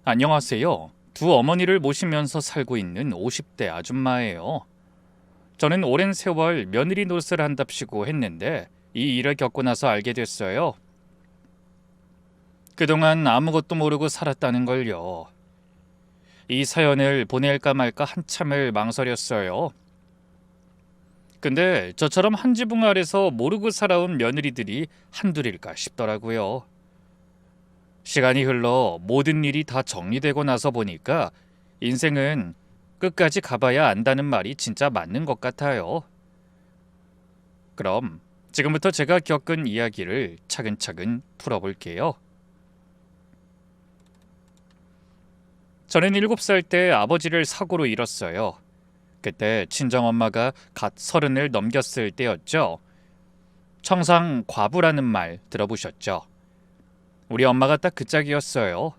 안녕하세요. 두 어머니를 모시면서 살고 있는 50대 아줌마예요. 저는 오랜 세월 며느리 노릇을 한답시고 했는데 이 일을 겪고 나서 알게 됐어요. 그동안 아무것도 모르고 살았다는 걸요. 이 사연을 보낼까 말까 한참을 망설였어요. 근데 저처럼 한 지붕 아래서 모르고 살아온 며느리들이 한둘일까 싶더라고요. 시간이 흘러 모든 일이 다 정리되고 나서 보니까 인생은 끝까지 가봐야 안다는 말이 진짜 맞는 것 같아요. 그럼 지금부터 제가 겪은 이야기를 차근차근 풀어볼게요. 저는 7살 때 아버지를 사고로 잃었어요. 그때 친정엄마가 갓 30을 넘겼을 때였죠. 청상 과부라는 말 들어보셨죠? 우리 엄마가 딱 그 짝이었어요.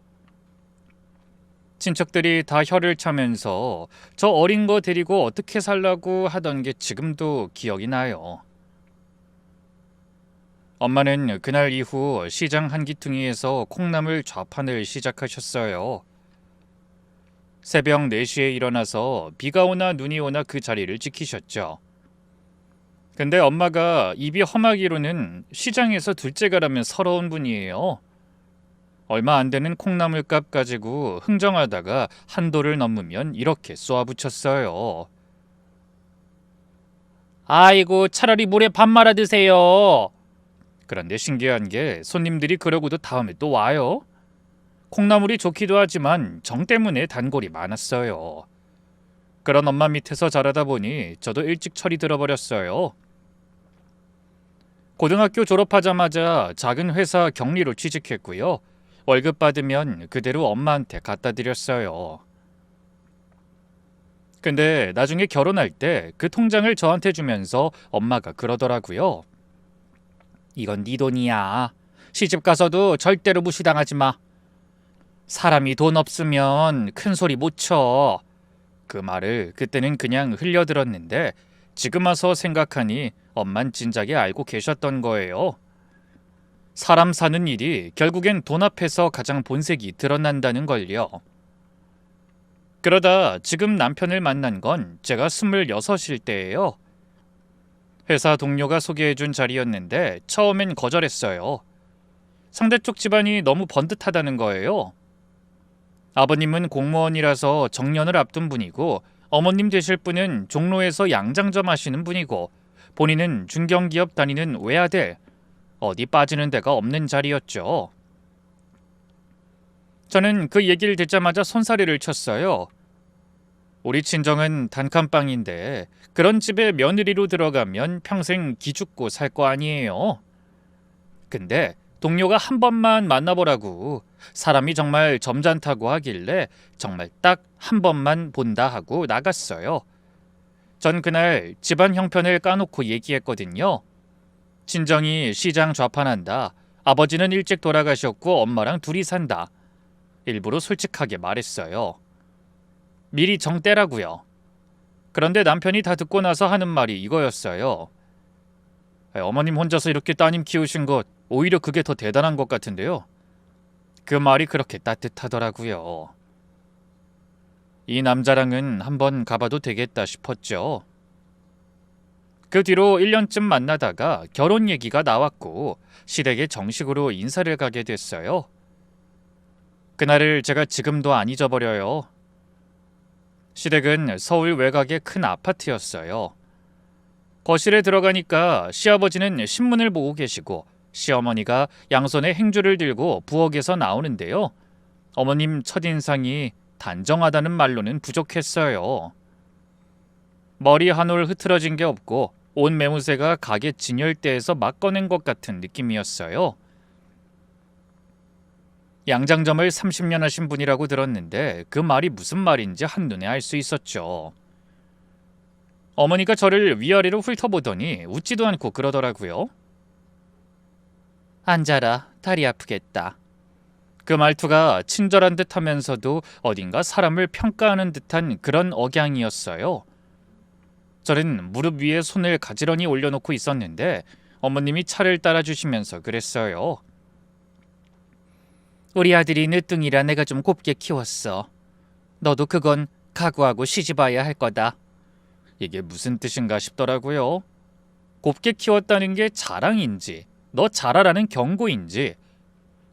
친척들이 다 혀를 차면서 저 어린 거 데리고 어떻게 살라고 하던 게 지금도 기억이 나요. 엄마는 그날 이후 시장 한기퉁이에서 콩나물 좌판을 시작하셨어요. 새벽 4시에 일어나서 비가 오나 눈이 오나 그 자리를 지키셨죠. 근데 엄마가 입이 험하기로는 시장에서 둘째 가라면 서러운 분이에요. 얼마 안 되는 콩나물값 가지고 흥정하다가 한도를 넘으면 이렇게 쏘아붙였어요. 아이고, 차라리 물에 밥 말아 드세요. 그런데 신기한 게 손님들이 그러고도 다음에 또 와요. 콩나물이 좋기도 하지만 정 때문에 단골이 많았어요. 그런 엄마 밑에서 자라다 보니 저도 일찍 철이 들어버렸어요. 고등학교 졸업하자마자 작은 회사 경리로 취직했고요. 월급 받으면 그대로 엄마한테 갖다 드렸어요. 근데 나중에 결혼할 때 그 통장을 저한테 주면서 엄마가 그러더라고요. 이건 네 돈이야. 시집 가서도 절대로 무시당하지 마. 사람이 돈 없으면 큰 소리 못 쳐. 그 말을 그때는 그냥 흘려들었는데 지금 와서 생각하니 엄만 진작에 알고 계셨던 거예요. 사람 사는 일이 결국엔 돈 앞에서 가장 본색이 드러난다는 걸요. 그러다 지금 남편을 만난 건 제가 26일 때예요. 회사 동료가 소개해준 자리였는데 처음엔 거절했어요. 상대 쪽 집안이 너무 번듯하다는 거예요. 아버님은 공무원이라서 정년을 앞둔 분이고 어머님 되실 분은 종로에서 양장점 하시는 분이고 본인은 중견기업 다니는 외아들, 어디 빠지는 데가 없는 자리였죠. 저는 그 얘기를 듣자마자 손사래를 쳤어요. 우리 친정은 단칸방인데 그런 집에 며느리로 들어가면 평생 기죽고 살 거 아니에요. 근데 동료가 한 번만 만나보라고 사람이 정말 점잖다고 하길래 정말 딱 한 번만 본다 하고 나갔어요. 전 그날 집안 형편을 까놓고 얘기했거든요. 친정이 시장 좌판한다. 아버지는 일찍 돌아가셨고 엄마랑 둘이 산다. 일부러 솔직하게 말했어요. 미리 정 떼라고요. 그런데 남편이 다 듣고 나서 하는 말이 이거였어요. 어머님 혼자서 이렇게 따님 키우신 것 오히려 그게 더 대단한 것 같은데요. 그 말이 그렇게 따뜻하더라고요. 이 남자랑은 한번 가봐도 되겠다 싶었죠. 그 뒤로 1년쯤 만나다가 결혼 얘기가 나왔고 시댁에 정식으로 인사를 가게 됐어요. 그날을 제가 지금도 안 잊어버려요. 시댁은 서울 외곽의 큰 아파트였어요. 거실에 들어가니까 시아버지는 신문을 보고 계시고 시어머니가 양손에 행주를 들고 부엌에서 나오는데요. 어머님 첫인상이 단정하다는 말로는 부족했어요. 머리 한 올 흐트러진 게 없고 옷 매무새가 가게 진열대에서 막 꺼낸 것 같은 느낌이었어요. 양장점을 30년 하신 분이라고 들었는데 그 말이 무슨 말인지 한눈에 알 수 있었죠. 어머니가 저를 위아래로 훑어보더니 웃지도 않고 그러더라고요. 앉아라, 다리 아프겠다. 그 말투가 친절한 듯 하면서도 어딘가 사람을 평가하는 듯한 그런 억양이었어요. 저는 무릎 위에 손을 가지런히 올려놓고 있었는데 어머님이 차를 따라주시면서 그랬어요. 우리 아들이 늦둥이라 내가 좀 곱게 키웠어. 너도 그건 각오하고 시집와야 할 거다. 이게 무슨 뜻인가 싶더라고요. 곱게 키웠다는 게 자랑인지 너 잘하라는 경고인지.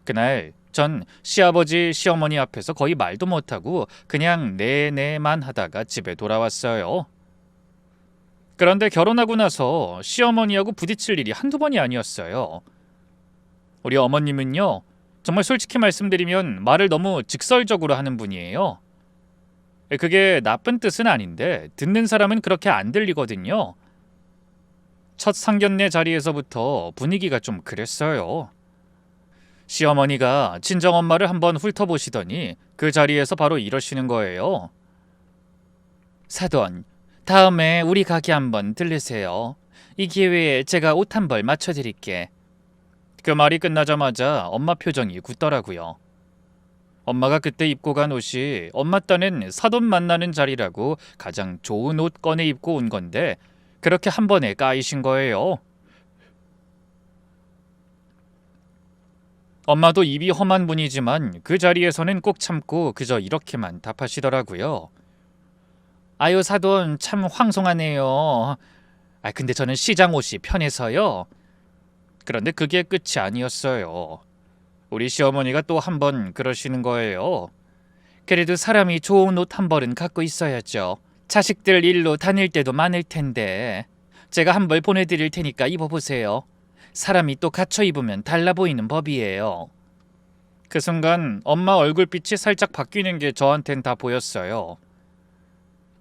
그날 전 시아버지 시어머니 앞에서 거의 말도 못하고 그냥 네네만 하다가 집에 돌아왔어요. 그런데 결혼하고 나서 시어머니하고 부딪힐 일이 한두 번이 아니었어요. 우리 어머님은요, 정말 솔직히 말씀드리면 말을 너무 직설적으로 하는 분이에요. 그게 나쁜 뜻은 아닌데 듣는 사람은 그렇게 안 들리거든요. 첫 상견례 자리에서부터 분위기가 좀 그랬어요. 시어머니가 친정엄마를 한번 훑어보시더니 그 자리에서 바로 이러시는 거예요. 사돈, 다음에 우리 가게 한번 들르세요. 이 기회에 제가 옷 한 벌 맞춰드릴게. 그 말이 끝나자마자 엄마 표정이 굳더라고요. 엄마가 그때 입고 간 옷이 엄마 딴엔 사돈 만나는 자리라고 가장 좋은 옷 꺼내 입고 온 건데 그렇게 한 번에 까이신 거예요. 엄마도 입이 험한 분이지만 그 자리에서는 꼭 참고 그저 이렇게만 답하시더라고요. 아유 사돈 참 황송하네요. 근데 저는 시장 옷이 편해서요. 그런데 그게 끝이 아니었어요. 우리 시어머니가 또 한 번 그러시는 거예요. 그래도 사람이 좋은 옷 한 벌은 갖고 있어야죠. 자식들 일로 다닐 때도 많을 텐데. 제가 한 벌 보내드릴 테니까 입어보세요. 사람이 또 갖춰 입으면 달라 보이는 법이에요. 그 순간 엄마 얼굴빛이 살짝 바뀌는 게 저한텐 다 보였어요.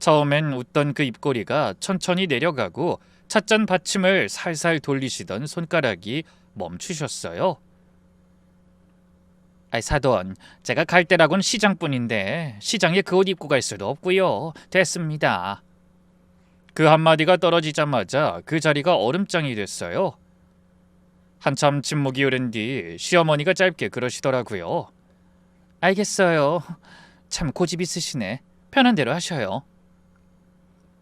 처음엔 웃던 그 입꼬리가 천천히 내려가고 찻잔 받침을 살살 돌리시던 손가락이 멈추셨어요. 사돈, 제가 갈 때라곤 시장뿐인데 시장에 그 옷 입고 갈 수도 없고요. 됐습니다. 그 한마디가 떨어지자마자 그 자리가 얼음장이 됐어요. 한참 침묵이 흐른 뒤 시어머니가 짧게 그러시더라고요. 알겠어요. 참 고집 있으시네. 편한 대로 하셔요.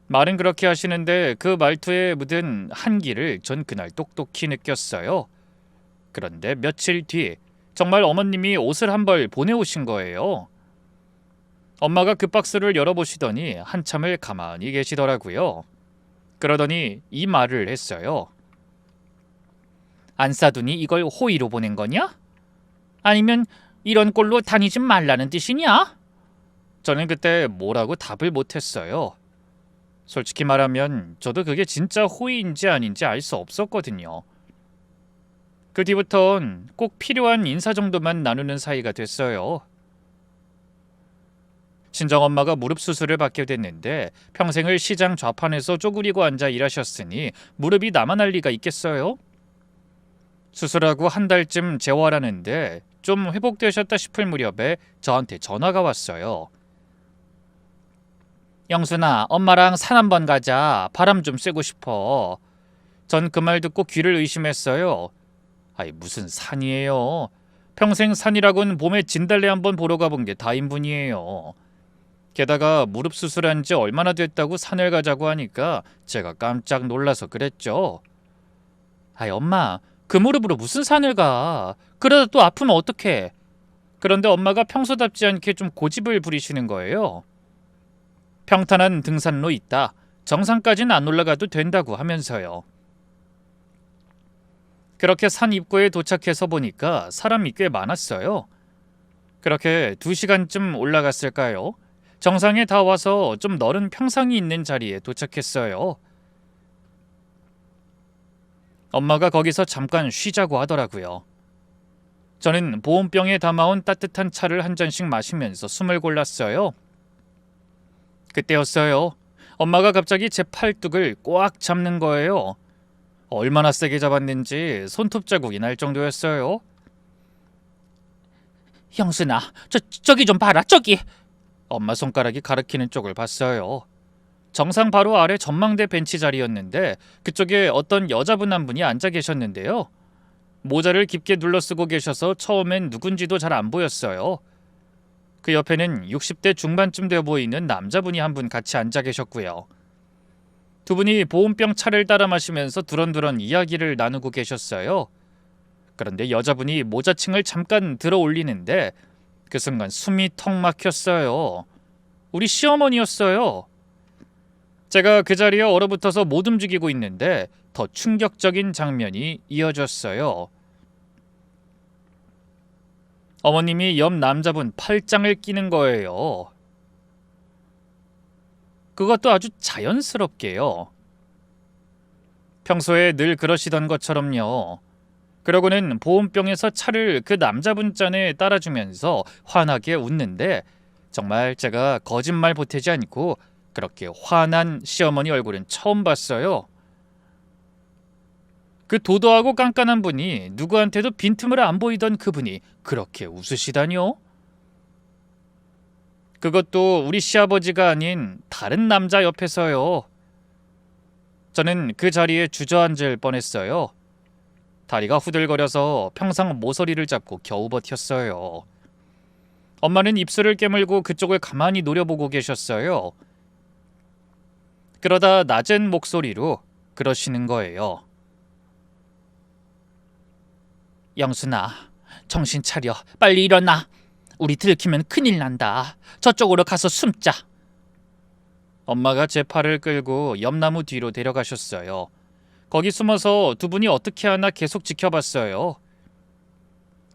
말은 그렇게 하시는데 그 말투에 묻은 한기를 전 그날 똑똑히 느꼈어요. 그런데 며칠 뒤 정말 어머님이 옷을 한 벌 보내오신 거예요. 엄마가 그 박스를 열어보시더니 한참을 가만히 계시더라고요. 그러더니 이 말을 했어요. 안 싸두니 이걸 호의로 보낸 거냐? 아니면 이런 꼴로 다니지 말라는 뜻이냐? 저는 그때 뭐라고 답을 못했어요. 솔직히 말하면 저도 그게 진짜 호의인지 아닌지 알 수 없었거든요. 그 뒤부턴 꼭 필요한 인사 정도만 나누는 사이가 됐어요. 친정엄마가 무릎 수술을 받게 됐는데 평생을 시장 좌판에서 쪼그리고 앉아 일하셨으니 무릎이 나만 할 리가 있겠어요? 수술하고 한 달쯤 재활하는데 좀 회복되셨다 싶을 무렵에 저한테 전화가 왔어요. 영순아, 엄마랑 산 한번 가자. 바람 좀 쐬고 싶어. 전 그 말 듣고 귀를 의심했어요. 무슨 산이에요. 평생 산이라곤 봄에 진달래 한번 보러 가본 게 다인분이에요. 게다가 무릎 수술한 지 얼마나 됐다고 산을 가자고 하니까 제가 깜짝 놀라서 그랬죠. 엄마, 그 무릎으로 무슨 산을 가. 그러다 또 아프면 어떡해. 그런데 엄마가 평소답지 않게 좀 고집을 부리시는 거예요. 평탄한 등산로 있다. 정상까지는 안 올라가도 된다고 하면서요. 그렇게 산 입구에 도착해서 보니까 사람이 꽤 많았어요. 그렇게 2시간쯤 올라갔을까요? 정상에 다 와서 좀 넓은 평상이 있는 자리에 도착했어요. 엄마가 거기서 잠깐 쉬자고 하더라고요. 저는 보온병에 담아온 따뜻한 차를 한 잔씩 마시면서 숨을 골랐어요. 그때였어요. 엄마가 갑자기 제 팔뚝을 꽉 잡는 거예요. 얼마나 세게 잡았는지 손톱 자국이 날 정도였어요. 형순아, 저기 좀 봐라, 저기. 엄마 손가락이 가리키는 쪽을 봤어요. 정상 바로 아래 전망대 벤치 자리였는데 그쪽에 어떤 여자분 한 분이 앉아 계셨는데요. 모자를 깊게 눌러쓰고 계셔서 처음엔 누군지도 잘 안 보였어요. 그 옆에는 60대 중반쯤 되어 보이는 남자분이 한 분 같이 앉아 계셨고요. 두 분이 보온병 차를 따라 마시면서 두런두런 이야기를 나누고 계셨어요. 그런데 여자분이 모자층을 잠깐 들어 올리는데 그 순간 숨이 턱 막혔어요. 우리 시어머니였어요. 제가 그 자리에 얼어붙어서 못 움직이고 있는데 더 충격적인 장면이 이어졌어요. 어머님이 옆 남자분 팔짱을 끼는 거예요. 그것도 아주 자연스럽게요. 평소에 늘 그러시던 것처럼요. 그러고는 보온병에서 차를 그 남자분 잔에 따라주면서 환하게 웃는데 정말 제가 거짓말 보태지 않고 그렇게 화난 시어머니 얼굴은 처음 봤어요. 그 도도하고 깐깐한 분이 누구한테도 빈틈을 안 보이던 그분이 그렇게 웃으시다니요? 그것도 우리 시아버지가 아닌 다른 남자 옆에서요. 저는 그 자리에 주저앉을 뻔했어요. 다리가 후들거려서 평상 모서리를 잡고 겨우 버텼어요. 엄마는 입술을 깨물고 그쪽을 가만히 노려보고 계셨어요. 그러다 낮은 목소리로 그러시는 거예요. 영순아, 정신 차려. 빨리 일어나. 우리 들키면 큰일 난다. 저쪽으로 가서 숨자. 엄마가 제 팔을 끌고 옆나무 뒤로 데려가셨어요. 거기 숨어서 두 분이 어떻게 하나 계속 지켜봤어요.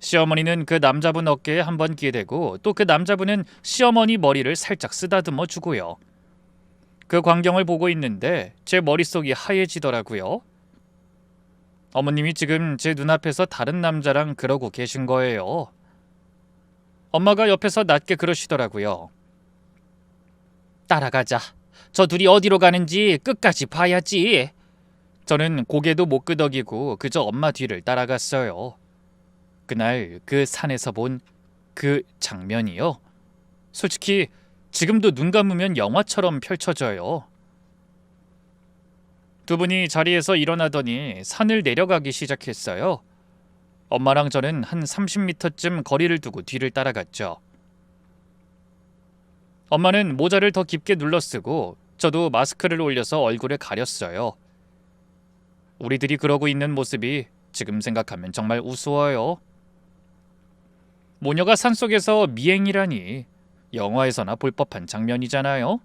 시어머니는 그 남자분 어깨에 한번 기대고 또 그 남자분은 시어머니 머리를 살짝 쓰다듬어 주고요. 그 광경을 보고 있는데 제 머릿속이 하얘지더라고요. 어머님이 지금 제 눈앞에서 다른 남자랑 그러고 계신 거예요. 엄마가 옆에서 낮게 그러시더라고요. 따라가자. 저 둘이 어디로 가는지 끝까지 봐야지. 저는 고개도 못 끄덕이고 그저 엄마 뒤를 따라갔어요. 그날 그 산에서 본 그 장면이요. 솔직히 지금도 눈 감으면 영화처럼 펼쳐져요. 두 분이 자리에서 일어나더니 산을 내려가기 시작했어요. 엄마랑 저는 한 30m쯤 거리를 두고 뒤를 따라갔죠. 엄마는 모자를 더 깊게 눌러쓰고 저도 마스크를 올려서 얼굴을 가렸어요. 우리들이 그러고 있는 모습이 지금 생각하면 정말 우스워요. 모녀가 산속에서 미행이라니 영화에서나 볼 법한 장면이잖아요.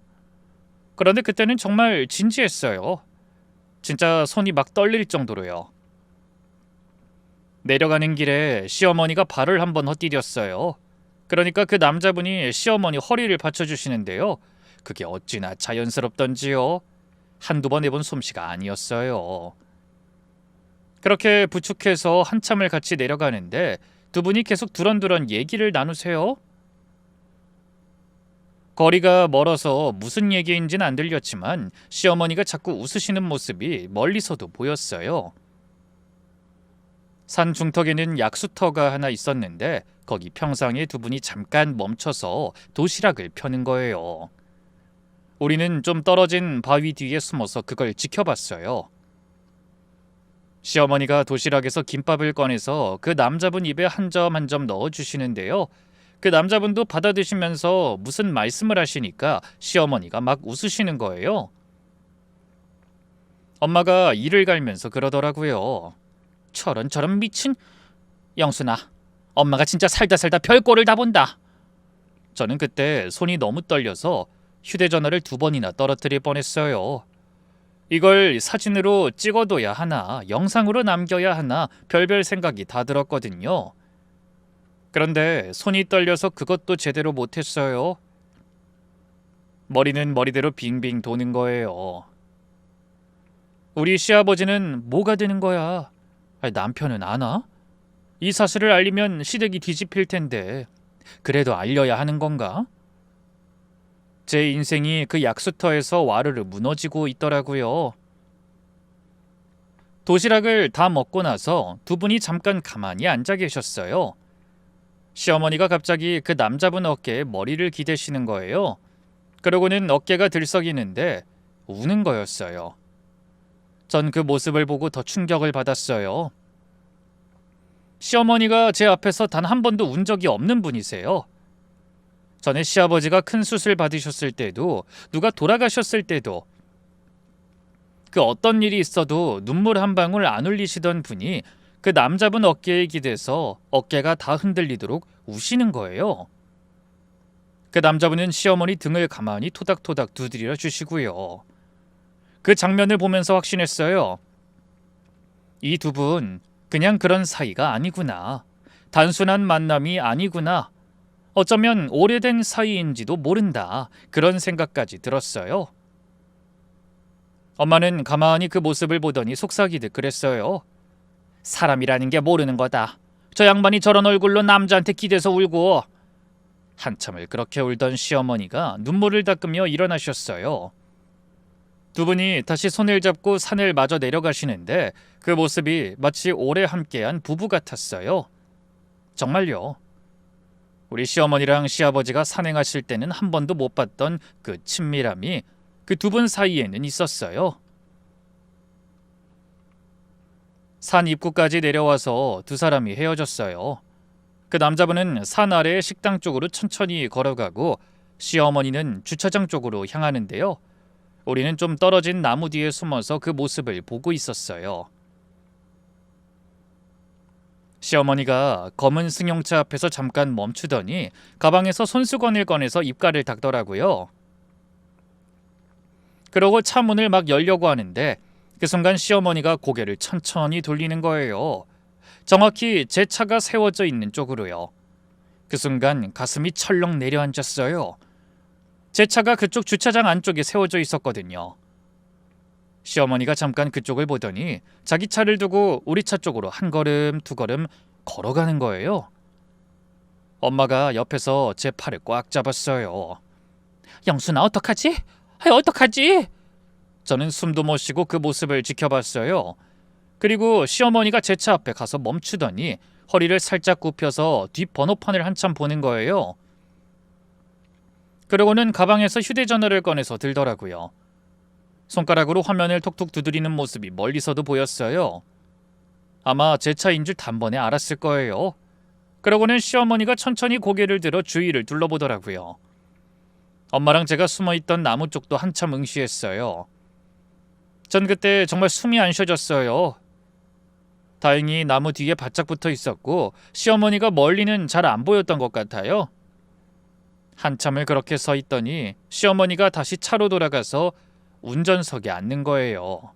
그런데 그때는 정말 진지했어요. 진짜 손이 막 떨릴 정도로요. 내려가는 길에 시어머니가 발을 한번 헛디뎠어요. 그러니까 그 남자분이 시어머니 허리를 받쳐주시는데요. 그게 어찌나 자연스럽던지요. 한두 번 해본 솜씨가 아니었어요. 그렇게 부축해서 한참을 같이 내려가는데 두 분이 계속 두런두런 얘기를 나누세요. 거리가 멀어서 무슨 얘기인지는 안 들렸지만 시어머니가 자꾸 웃으시는 모습이 멀리서도 보였어요. 산 중턱에는 약수터가 하나 있었는데 거기 평상에 두 분이 잠깐 멈춰서 도시락을 펴는 거예요. 우리는 좀 떨어진 바위 뒤에 숨어서 그걸 지켜봤어요. 시어머니가 도시락에서 김밥을 꺼내서 그 남자분 입에 한 점 한 점 넣어주시는데요. 그 남자분도 받아 드시면서 무슨 말씀을 하시니까 시어머니가 막 웃으시는 거예요. 엄마가 이를 갈면서 그러더라고요. 저런 미친... 영순아, 엄마가 진짜 살다 별꼴을 다 본다. 저는 그때 손이 너무 떨려서 휴대전화를 2번이나 떨어뜨릴 뻔했어요. 이걸 사진으로 찍어둬야 하나, 영상으로 남겨야 하나 별별 생각이 다 들었거든요. 그런데 손이 떨려서 그것도 제대로 못했어요. 머리는 머리대로 빙빙 도는 거예요. 우리 시아버지는 뭐가 되는 거야? 남편은 아나? 이 사실을 알리면 시댁이 뒤집힐 텐데 그래도 알려야 하는 건가? 제 인생이 그 약수터에서 와르르 무너지고 있더라고요. 도시락을 다 먹고 나서 두 분이 잠깐 가만히 앉아 계셨어요. 시어머니가 갑자기 그 남자분 어깨에 머리를 기대시는 거예요. 그러고는 어깨가 들썩이는데 우는 거였어요. 전 그 모습을 보고 더 충격을 받았어요. 시어머니가 제 앞에서 단 한 번도 운 적이 없는 분이세요. 전에 시아버지가 큰 수술 받으셨을 때도 누가 돌아가셨을 때도 그 어떤 일이 있어도 눈물 한 방울 안 흘리시던 분이 그 남자분 어깨에 기대서 어깨가 다 흔들리도록 우시는 거예요. 그 남자분은 시어머니 등을 가만히 토닥토닥 두드려 주시고요. 그 장면을 보면서 확신했어요. 이 두 분 그냥 그런 사이가 아니구나. 단순한 만남이 아니구나. 어쩌면 오래된 사이인지도 모른다. 그런 생각까지 들었어요. 엄마는 가만히 그 모습을 보더니 속삭이듯 그랬어요. 사람이라는 게 모르는 거다. 저 양반이 저런 얼굴로 남자한테 기대서 울고. 한참을 그렇게 울던 시어머니가 눈물을 닦으며 일어나셨어요. 두 분이 다시 손을 잡고 산을 마저 내려가시는데 그 모습이 마치 오래 함께한 부부 같았어요. 정말요. 우리 시어머니랑 시아버지가 산행하실 때는 한 번도 못 봤던 그 친밀함이 그 두 분 사이에는 있었어요. 산 입구까지 내려와서 두 사람이 헤어졌어요. 그 남자분은 산 아래의 식당 쪽으로 천천히 걸어가고 시어머니는 주차장 쪽으로 향하는데요. 우리는 좀 떨어진 나무 뒤에 숨어서 그 모습을 보고 있었어요. 시어머니가 검은 승용차 앞에서 잠깐 멈추더니 가방에서 손수건을 꺼내서 입가를 닦더라고요. 그러고 차 문을 막 열려고 하는데 그 순간 시어머니가 고개를 천천히 돌리는 거예요. 정확히 제 차가 세워져 있는 쪽으로요. 그 순간 가슴이 철렁 내려앉았어요. 제 차가 그쪽 주차장 안쪽에 세워져 있었거든요. 시어머니가 잠깐 그쪽을 보더니 자기 차를 두고 우리 차 쪽으로 한 걸음 두 걸음 걸어가는 거예요. 엄마가 옆에서 제 팔을 꽉 잡았어요. 영순아, 어떡하지? 어떡하지? 저는 숨도 못 쉬고 그 모습을 지켜봤어요. 그리고 시어머니가 제 차 앞에 가서 멈추더니 허리를 살짝 굽혀서 뒷 번호판을 한참 보는 거예요. 그러고는 가방에서 휴대전화를 꺼내서 들더라고요. 손가락으로 화면을 톡톡 두드리는 모습이 멀리서도 보였어요. 아마 제 차인 줄 단번에 알았을 거예요. 그러고는 시어머니가 천천히 고개를 들어 주위를 둘러보더라고요. 엄마랑 제가 숨어있던 나무 쪽도 한참 응시했어요. 전 그때 정말 숨이 안 쉬어졌어요. 다행히 나무 뒤에 바짝 붙어 있었고 시어머니가 멀리는 잘 안 보였던 것 같아요. 한참을 그렇게 서 있더니 시어머니가 다시 차로 돌아가서 운전석에 앉는 거예요.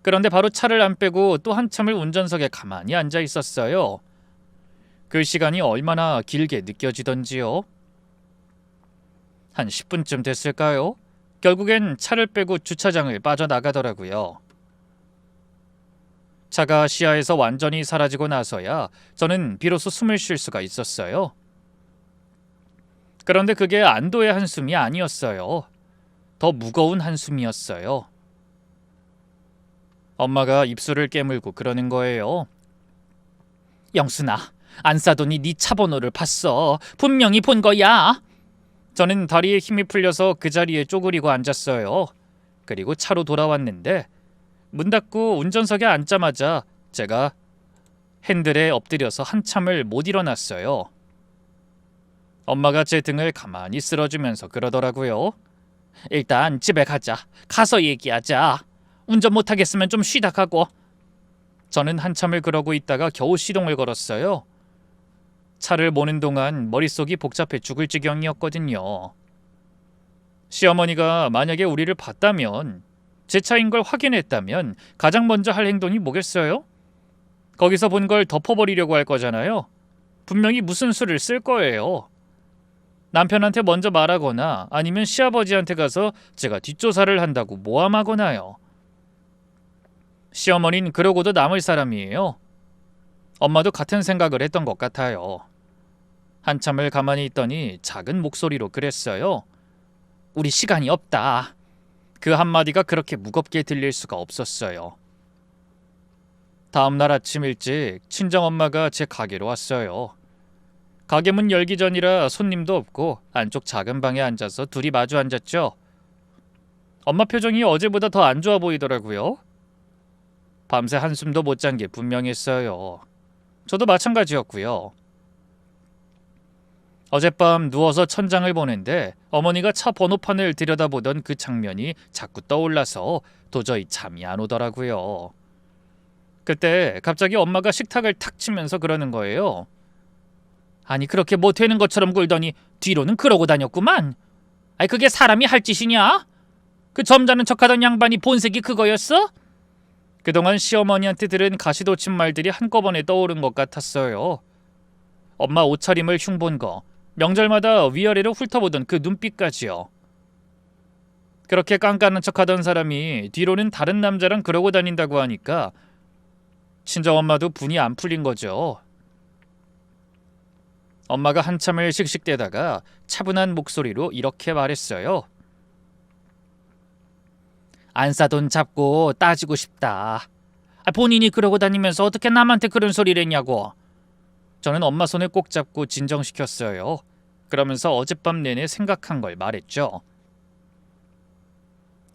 그런데 바로 차를 안 빼고 또 한참을 운전석에 가만히 앉아 있었어요. 그 시간이 얼마나 길게 느껴지던지요. 한 10분쯤 됐을까요? 결국엔 차를 빼고 주차장을 빠져나가더라고요. 차가 시야에서 완전히 사라지고 나서야 저는 비로소 숨을 쉴 수가 있었어요. 그런데 그게 안도의 한숨이 아니었어요. 더 무거운 한숨이었어요. 엄마가 입술을 깨물고 그러는 거예요. 영순아, 안 싸더니 네 차 번호를 봤어. 분명히 본 거야. 저는 다리에 힘이 풀려서 그 자리에 쪼그리고 앉았어요. 그리고 차로 돌아왔는데 문 닫고 운전석에 앉자마자 제가 핸들에 엎드려서 한참을 못 일어났어요. 엄마가 제 등을 가만히 쓸어주면서 그러더라고요. 일단 집에 가자. 가서 얘기하자. 운전 못하겠으면 좀 쉬다 가고. 저는 한참을 그러고 있다가 겨우 시동을 걸었어요. 차를 모는 동안 머릿속이 복잡해 죽을 지경이었거든요. 시어머니가 만약에 우리를 봤다면, 제 차인 걸 확인했다면 가장 먼저 할 행동이 뭐겠어요? 거기서 본 걸 덮어버리려고 할 거잖아요. 분명히 무슨 수를 쓸 거예요. 남편한테 먼저 말하거나 아니면 시아버지한테 가서 제가 뒷조사를 한다고 모함하거나요. 시어머니는 그러고도 남을 사람이에요. 엄마도 같은 생각을 했던 것 같아요. 한참을 가만히 있더니 작은 목소리로 그랬어요. 우리 시간이 없다. 그 한마디가 그렇게 무겁게 들릴 수가 없었어요. 다음 날 아침 일찍 친정엄마가 제 가게로 왔어요. 가게 문 열기 전이라 손님도 없고 안쪽 작은 방에 앉아서 둘이 마주 앉았죠. 엄마 표정이 어제보다 더 안 좋아 보이더라고요. 밤새 한숨도 못 잔 게 분명했어요. 저도 마찬가지였고요. 어젯밤 누워서 천장을 보는데 어머니가 차 번호판을 들여다보던 그 장면이 자꾸 떠올라서 도저히 잠이 안 오더라고요. 그때 갑자기 엄마가 식탁을 탁 치면서 그러는 거예요. 아니 그렇게 뭐 되는 것처럼 굴더니 뒤로는 그러고 다녔구만. 아니 그게 사람이 할 짓이냐? 그 점잖은 척하던 양반이 본색이 그거였어? 그동안 시어머니한테 들은 가시돋친 말들이 한꺼번에 떠오른 것 같았어요. 엄마 옷차림을 흉본 거, 명절마다 위아래로 훑어보던 그 눈빛까지요. 그렇게 깐깐한 척하던 사람이 뒤로는 다른 남자랑 그러고 다닌다고 하니까 친정엄마도 분이 안 풀린 거죠. 엄마가 한참을 씩씩대다가 차분한 목소리로 이렇게 말했어요. 안싸돈 잡고 따지고 싶다. 본인이 그러고 다니면서 어떻게 남한테 그런 소리를 했냐고. 저는 엄마 손을 꼭 잡고 진정시켰어요. 그러면서 어젯밤 내내 생각한 걸 말했죠.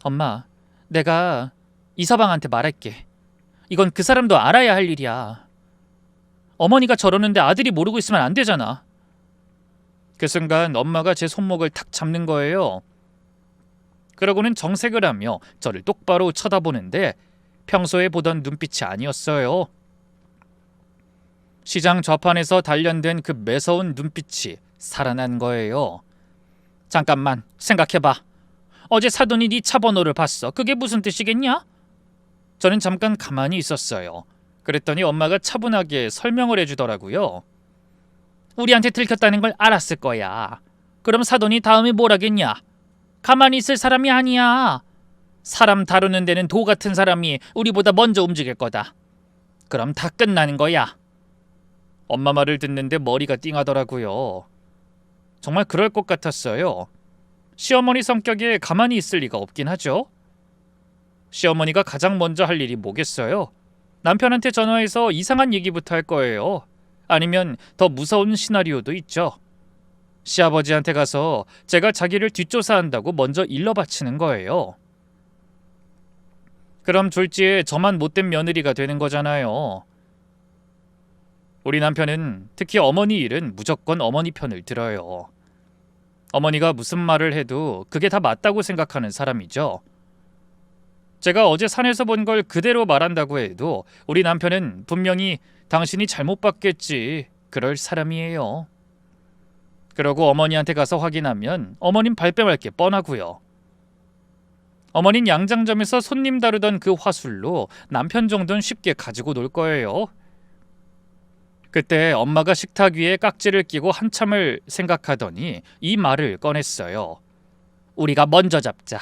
엄마, 내가 이서방한테 말할게. 이건 그 사람도 알아야 할 일이야. 어머니가 저러는데 아들이 모르고 있으면 안 되잖아. 그 순간 엄마가 제 손목을 탁 잡는 거예요. 그러고는 정색을 하며 저를 똑바로 쳐다보는데 평소에 보던 눈빛이 아니었어요. 시장 좌판에서 단련된 그 매서운 눈빛이 살아난 거예요. 잠깐만 생각해봐. 어제 사돈이 네 차 번호를 봤어. 그게 무슨 뜻이겠냐? 저는 잠깐 가만히 있었어요. 그랬더니 엄마가 차분하게 설명을 해주더라고요. 우리한테 들켰다는 걸 알았을 거야. 그럼 사돈이 다음에 뭘 하겠냐? 가만히 있을 사람이 아니야. 사람 다루는 데는 도 같은 사람이 우리보다 먼저 움직일 거다. 그럼 다 끝나는 거야. 엄마 말을 듣는데 머리가 띵하더라고요. 정말 그럴 것 같았어요. 시어머니 성격에 가만히 있을 리가 없긴 하죠. 시어머니가 가장 먼저 할 일이 뭐겠어요? 남편한테 전화해서 이상한 얘기부터 할 거예요. 아니면 더 무서운 시나리오도 있죠. 시아버지한테 가서 제가 자기를 뒷조사한다고 먼저 일러 바치는 거예요. 그럼 졸지에 저만 못된 며느리가 되는 거잖아요. 우리 남편은 특히 어머니 일은 무조건 어머니 편을 들어요. 어머니가 무슨 말을 해도 그게 다 맞다고 생각하는 사람이죠. 제가 어제 산에서 본 걸 그대로 말한다고 해도 우리 남편은 분명히 당신이 잘못 봤겠지 그럴 사람이에요. 그러고 어머니한테 가서 확인하면 어머님 발뺌할 게 뻔하고요. 어머닌 양장점에서 손님 다루던 그 화술로 남편 정도는 쉽게 가지고 놀 거예요. 그때 엄마가 식탁 위에 깍지를 끼고 한참을 생각하더니 이 말을 꺼냈어요. 우리가 먼저 잡자.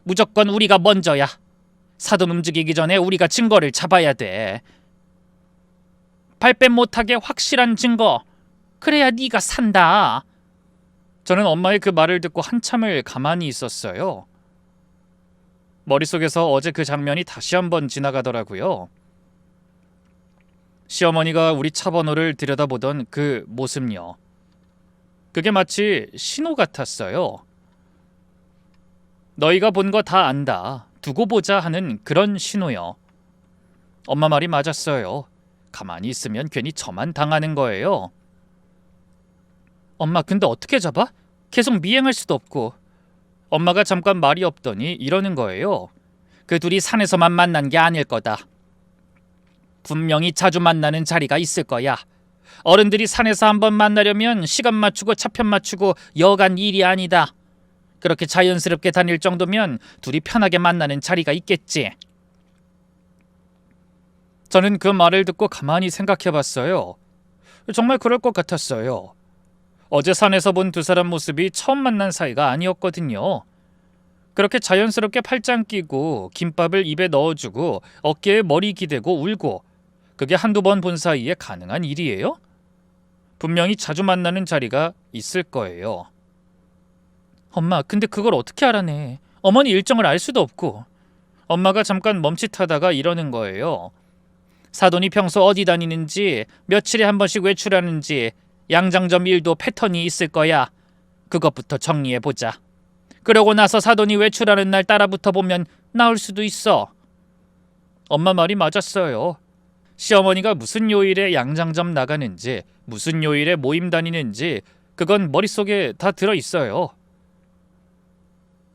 무조건 우리가 먼저야. 사돈 움직이기 전에 우리가 증거를 잡아야 돼. 발뺌 못하게 확실한 증거. 그래야 네가 산다. 저는 엄마의 그 말을 듣고 한참을 가만히 있었어요. 머릿속에서 어제 그 장면이 다시 한번 지나가더라고요. 시어머니가 우리 차 번호를 들여다보던 그 모습요. 그게 마치 신호 같았어요. 너희가 본 거 다 안다. 두고 보자 하는 그런 신호요. 엄마 말이 맞았어요. 가만히 있으면 괜히 저만 당하는 거예요. 엄마 근데 어떻게 잡아? 계속 미행할 수도 없고. 엄마가 잠깐 말이 없더니 이러는 거예요. 그 둘이 산에서만 만난 게 아닐 거다. 분명히 자주 만나는 자리가 있을 거야. 어른들이 산에서 한번 만나려면 시간 맞추고 차편 맞추고 여간 일이 아니다. 그렇게 자연스럽게 다닐 정도면 둘이 편하게 만나는 자리가 있겠지. 저는 그 말을 듣고 가만히 생각해봤어요. 정말 그럴 것 같았어요. 어제 산에서 본 두 사람 모습이 처음 만난 사이가 아니었거든요. 그렇게 자연스럽게 팔짱 끼고 김밥을 입에 넣어주고 어깨에 머리 기대고 울고 그게 한두 번 본 사이에 가능한 일이에요? 분명히 자주 만나는 자리가 있을 거예요. 엄마 근데 그걸 어떻게 알아내? 어머니 일정을 알 수도 없고. 엄마가 잠깐 멈칫하다가 이러는 거예요. 사돈이 평소 어디 다니는지 며칠에 한 번씩 외출하는지 양장점 일도 패턴이 있을 거야. 그것부터 정리해보자. 그러고 나서 사돈이 외출하는 날 따라붙어 보면 나올 수도 있어. 엄마 말이 맞았어요. 시어머니가 무슨 요일에 양장점 나가는지 무슨 요일에 모임 다니는지 그건 머릿속에 다 들어있어요.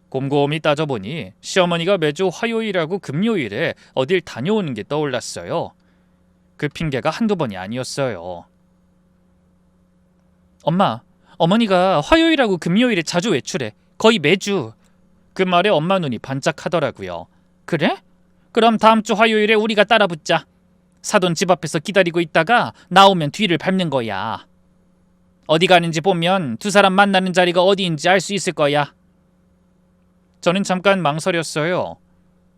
곰곰이 따져보니 시어머니가 매주 화요일하고 금요일에 어딜 다녀오는 게 떠올랐어요. 그 핑계가 한두 번이 아니었어요. 엄마, 어머니가 화요일하고 금요일에 자주 외출해. 거의 매주. 그 말에 엄마 눈이 반짝하더라고요. 그래? 그럼 다음 주 화요일에 우리가 따라붙자. 사돈 집 앞에서 기다리고 있다가 나오면 뒤를 밟는 거야. 어디 가는지 보면 두 사람 만나는 자리가 어디인지 알 수 있을 거야. 저는 잠깐 망설였어요.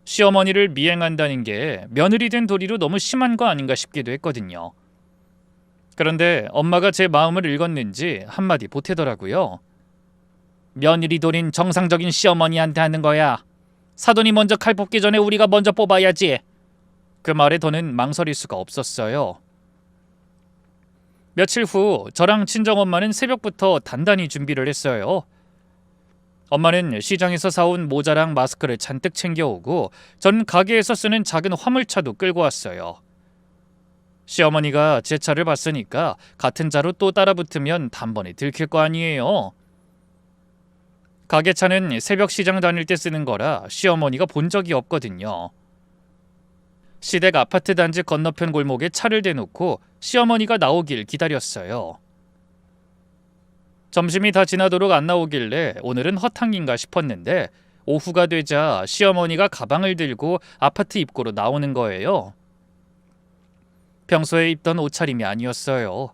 시어머니를 미행한다는 게 며느리 된 도리로 너무 심한 거 아닌가 싶기도 했거든요. 그런데 엄마가 제 마음을 읽었는지 한마디 보태더라고요. 며느리 도린 정상적인 시어머니한테 하는 거야. 사돈이 먼저 칼 뽑기 전에 우리가 먼저 뽑아야지. 그 말에 더는 망설일 수가 없었어요. 며칠 후 저랑 친정엄마는 새벽부터 단단히 준비를 했어요. 엄마는 시장에서 사온 모자랑 마스크를 잔뜩 챙겨오고 전 가게에서 쓰는 작은 화물차도 끌고 왔어요. 시어머니가 제 차를 봤으니까 같은 차로 또 따라붙으면 단번에 들킬 거 아니에요. 가게차는 새벽 시장 다닐 때 쓰는 거라 시어머니가 본 적이 없거든요. 시댁 아파트 단지 건너편 골목에 차를 대놓고 시어머니가 나오길 기다렸어요. 점심이 다 지나도록 안 나오길래 오늘은 허탕인가 싶었는데 오후가 되자 시어머니가 가방을 들고 아파트 입구로 나오는 거예요. 평소에 입던 옷차림이 아니었어요.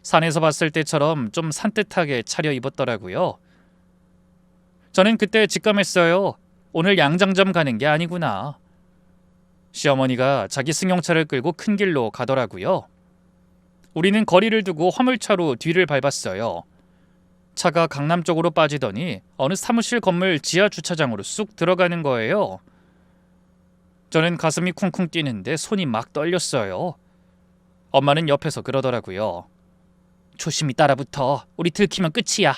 산에서 봤을 때처럼 좀 산뜻하게 차려입었더라고요. 저는 그때 직감했어요. 오늘 양장점 가는 게 아니구나. 시어머니가 자기 승용차를 끌고 큰 길로 가더라고요. 우리는 거리를 두고 화물차로 뒤를 밟았어요. 차가 강남 쪽으로 빠지더니 어느 사무실 건물 지하 주차장으로 쑥 들어가는 거예요. 저는 가슴이 쿵쿵 뛰는데 손이 막 떨렸어요. 엄마는 옆에서 그러더라고요. 조심히 따라붙어. 우리 들키면 끝이야.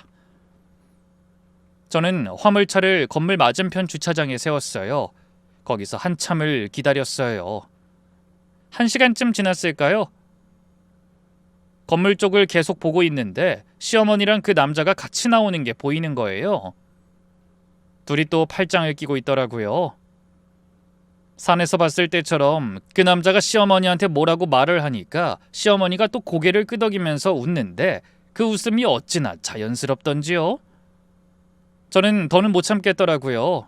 저는 화물차를 건물 맞은편 주차장에 세웠어요. 거기서 한참을 기다렸어요. 1시간쯤 지났을까요? 건물 쪽을 계속 보고 있는데 시어머니랑 그 남자가 같이 나오는 게 보이는 거예요. 둘이 또 팔짱을 끼고 있더라고요. 산에서 봤을 때처럼 그 남자가 시어머니한테 뭐라고 말을 하니까 시어머니가 또 고개를 끄덕이면서 웃는데 그 웃음이 어찌나 자연스럽던지요. 저는 더는 못 참겠더라고요.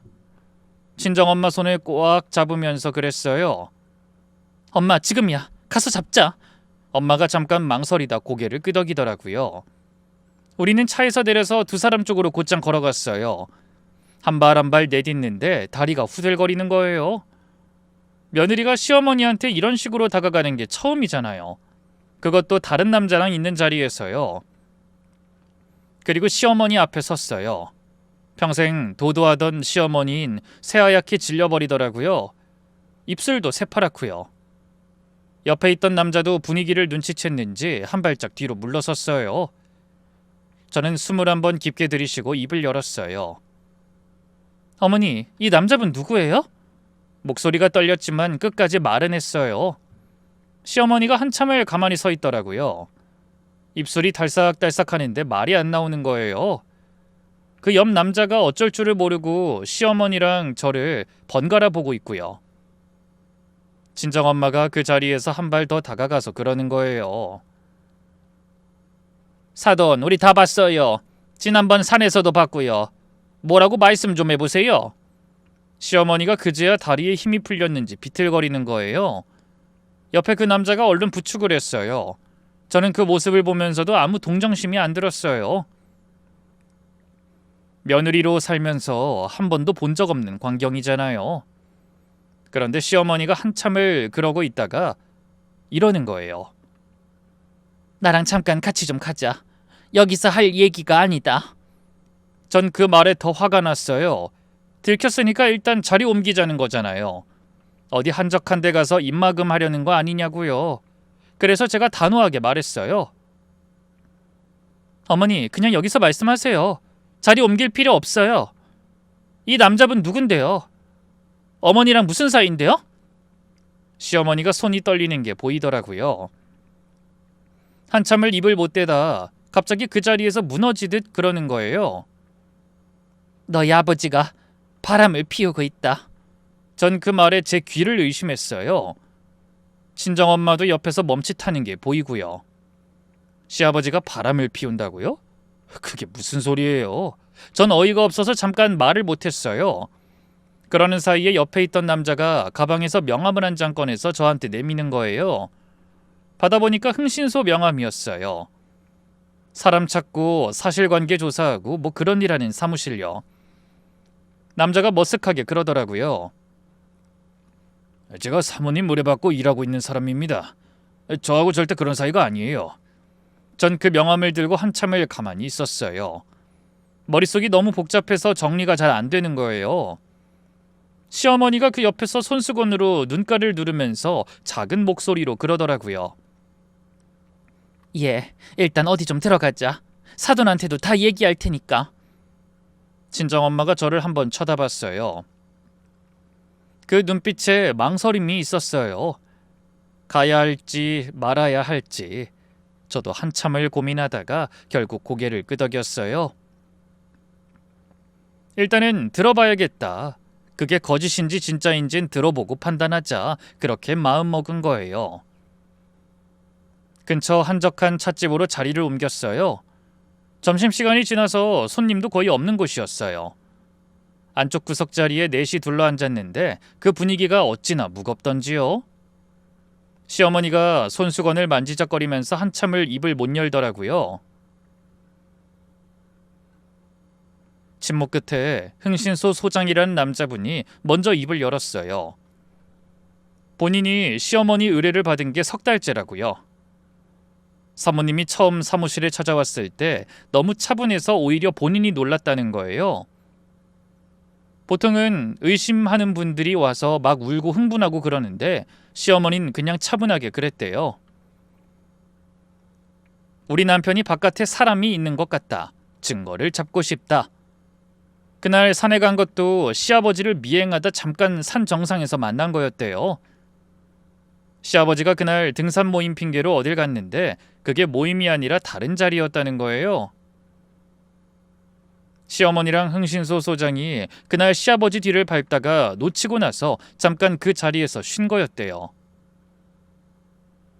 친정엄마 손을 꽉 잡으면서 그랬어요. 엄마, 지금이야. 가서 잡자. 엄마가 잠깐 망설이다 고개를 끄덕이더라고요. 우리는 차에서 내려서 두 사람 쪽으로 곧장 걸어갔어요. 한 발 한 발 내딛는데 다리가 후들거리는 거예요. 며느리가 시어머니한테 이런 식으로 다가가는 게 처음이잖아요. 그것도 다른 남자랑 있는 자리에서요. 그리고 시어머니 앞에 섰어요. 평생 도도하던 시어머니인 새하얗게 질려버리더라고요. 입술도 새파랗고요. 옆에 있던 남자도 분위기를 눈치챘는지 한 발짝 뒤로 물러섰어요. 저는 숨을 한번 깊게 들이쉬고 입을 열었어요. 어머니, 이 남자분 누구예요? 목소리가 떨렸지만 끝까지 말은 했어요. 시어머니가 한참을 가만히 서 있더라고요. 입술이 달싹달싹하는데 말이 안 나오는 거예요. 그 옆 남자가 어쩔 줄을 모르고 시어머니랑 저를 번갈아 보고 있고요. 친정엄마가 그 자리에서 한 발 더 다가가서 그러는 거예요. 사돈, 우리 다 봤어요. 지난번 산에서도 봤고요. 뭐라고 말씀 좀 해보세요. 시어머니가 그제야 다리에 힘이 풀렸는지 비틀거리는 거예요. 옆에 그 남자가 얼른 부축을 했어요. 저는 그 모습을 보면서도 아무 동정심이 안 들었어요. 며느리로 살면서 한 번도 본 적 없는 광경이잖아요. 그런데 시어머니가 한참을 그러고 있다가 이러는 거예요. 나랑 잠깐 같이 좀 가자. 여기서 할 얘기가 아니다. 전 그 말에 더 화가 났어요. 들켰으니까 일단 자리 옮기자는 거잖아요. 어디 한적한 데 가서 입막음 하려는 거 아니냐고요. 그래서 제가 단호하게 말했어요. 어머니, 그냥 여기서 말씀하세요. 자리 옮길 필요 없어요. 이 남자분 누군데요? 어머니랑 무슨 사이인데요? 시어머니가 손이 떨리는 게 보이더라고요. 한참을 입을 못 대다 갑자기 그 자리에서 무너지듯 그러는 거예요. 너희 아버지가 바람을 피우고 있다. 전 그 말에 제 귀를 의심했어요. 친정엄마도 옆에서 멈칫하는 게 보이고요. 시아버지가 바람을 피운다고요? 그게 무슨 소리예요? 전 어이가 없어서 잠깐 말을 못했어요. 그러는 사이에 옆에 있던 남자가 가방에서 명함을 한 장 꺼내서 저한테 내미는 거예요. 받아보니까 흥신소 명함이었어요. 사람 찾고 사실관계 조사하고 뭐 그런 일 하는 사무실요. 남자가 머쓱하게 그러더라고요. 제가 사모님 물려받고 일하고 있는 사람입니다. 저하고 절대 그런 사이가 아니에요. 전 그 명함을 들고 한참을 가만히 있었어요. 머릿속이 너무 복잡해서 정리가 잘 안 되는 거예요. 시어머니가 그 옆에서 손수건으로 눈가를 누르면서 작은 목소리로 그러더라고요. 예, 일단 어디 좀 들어가자. 사돈한테도 다 얘기할 테니까. 친정엄마가 저를 한번 쳐다봤어요. 그 눈빛에 망설임이 있었어요. 가야 할지 말아야 할지. 저도 한참을 고민하다가 결국 고개를 끄덕였어요. 일단은 들어봐야겠다. 그게 거짓인지 진짜인진 들어보고 판단하자. 그렇게 마음먹은 거예요. 근처 한적한 찻집으로 자리를 옮겼어요. 점심시간이 지나서 손님도 거의 없는 곳이었어요. 안쪽 구석자리에 넷이 둘러앉았는데 그 분위기가 어찌나 무겁던지요. 시어머니가 손수건을 만지작거리면서 한참을 입을 못 열더라고요. 침묵 끝에 흥신소 소장이라는 남자분이 먼저 입을 열었어요. 본인이 시어머니 의뢰를 받은 게 석 달째라고요. 사모님이 처음 사무실에 찾아왔을 때 너무 차분해서 오히려 본인이 놀랐다는 거예요. 보통은 의심하는 분들이 와서 막 울고 흥분하고 그러는데 시어머니는 그냥 차분하게 그랬대요. 우리 남편이 바깥에 사람이 있는 것 같다. 증거를 잡고 싶다. 그날 산에 간 것도 시아버지를 미행하다 잠깐 산 정상에서 만난 거였대요. 시아버지가 그날 등산 모임 핑계로 어딜 갔는데 그게 모임이 아니라 다른 자리였다는 거예요. 시어머니랑 흥신소 소장이 그날 시아버지 뒤를 밟다가 놓치고 나서 잠깐 그 자리에서 쉰 거였대요.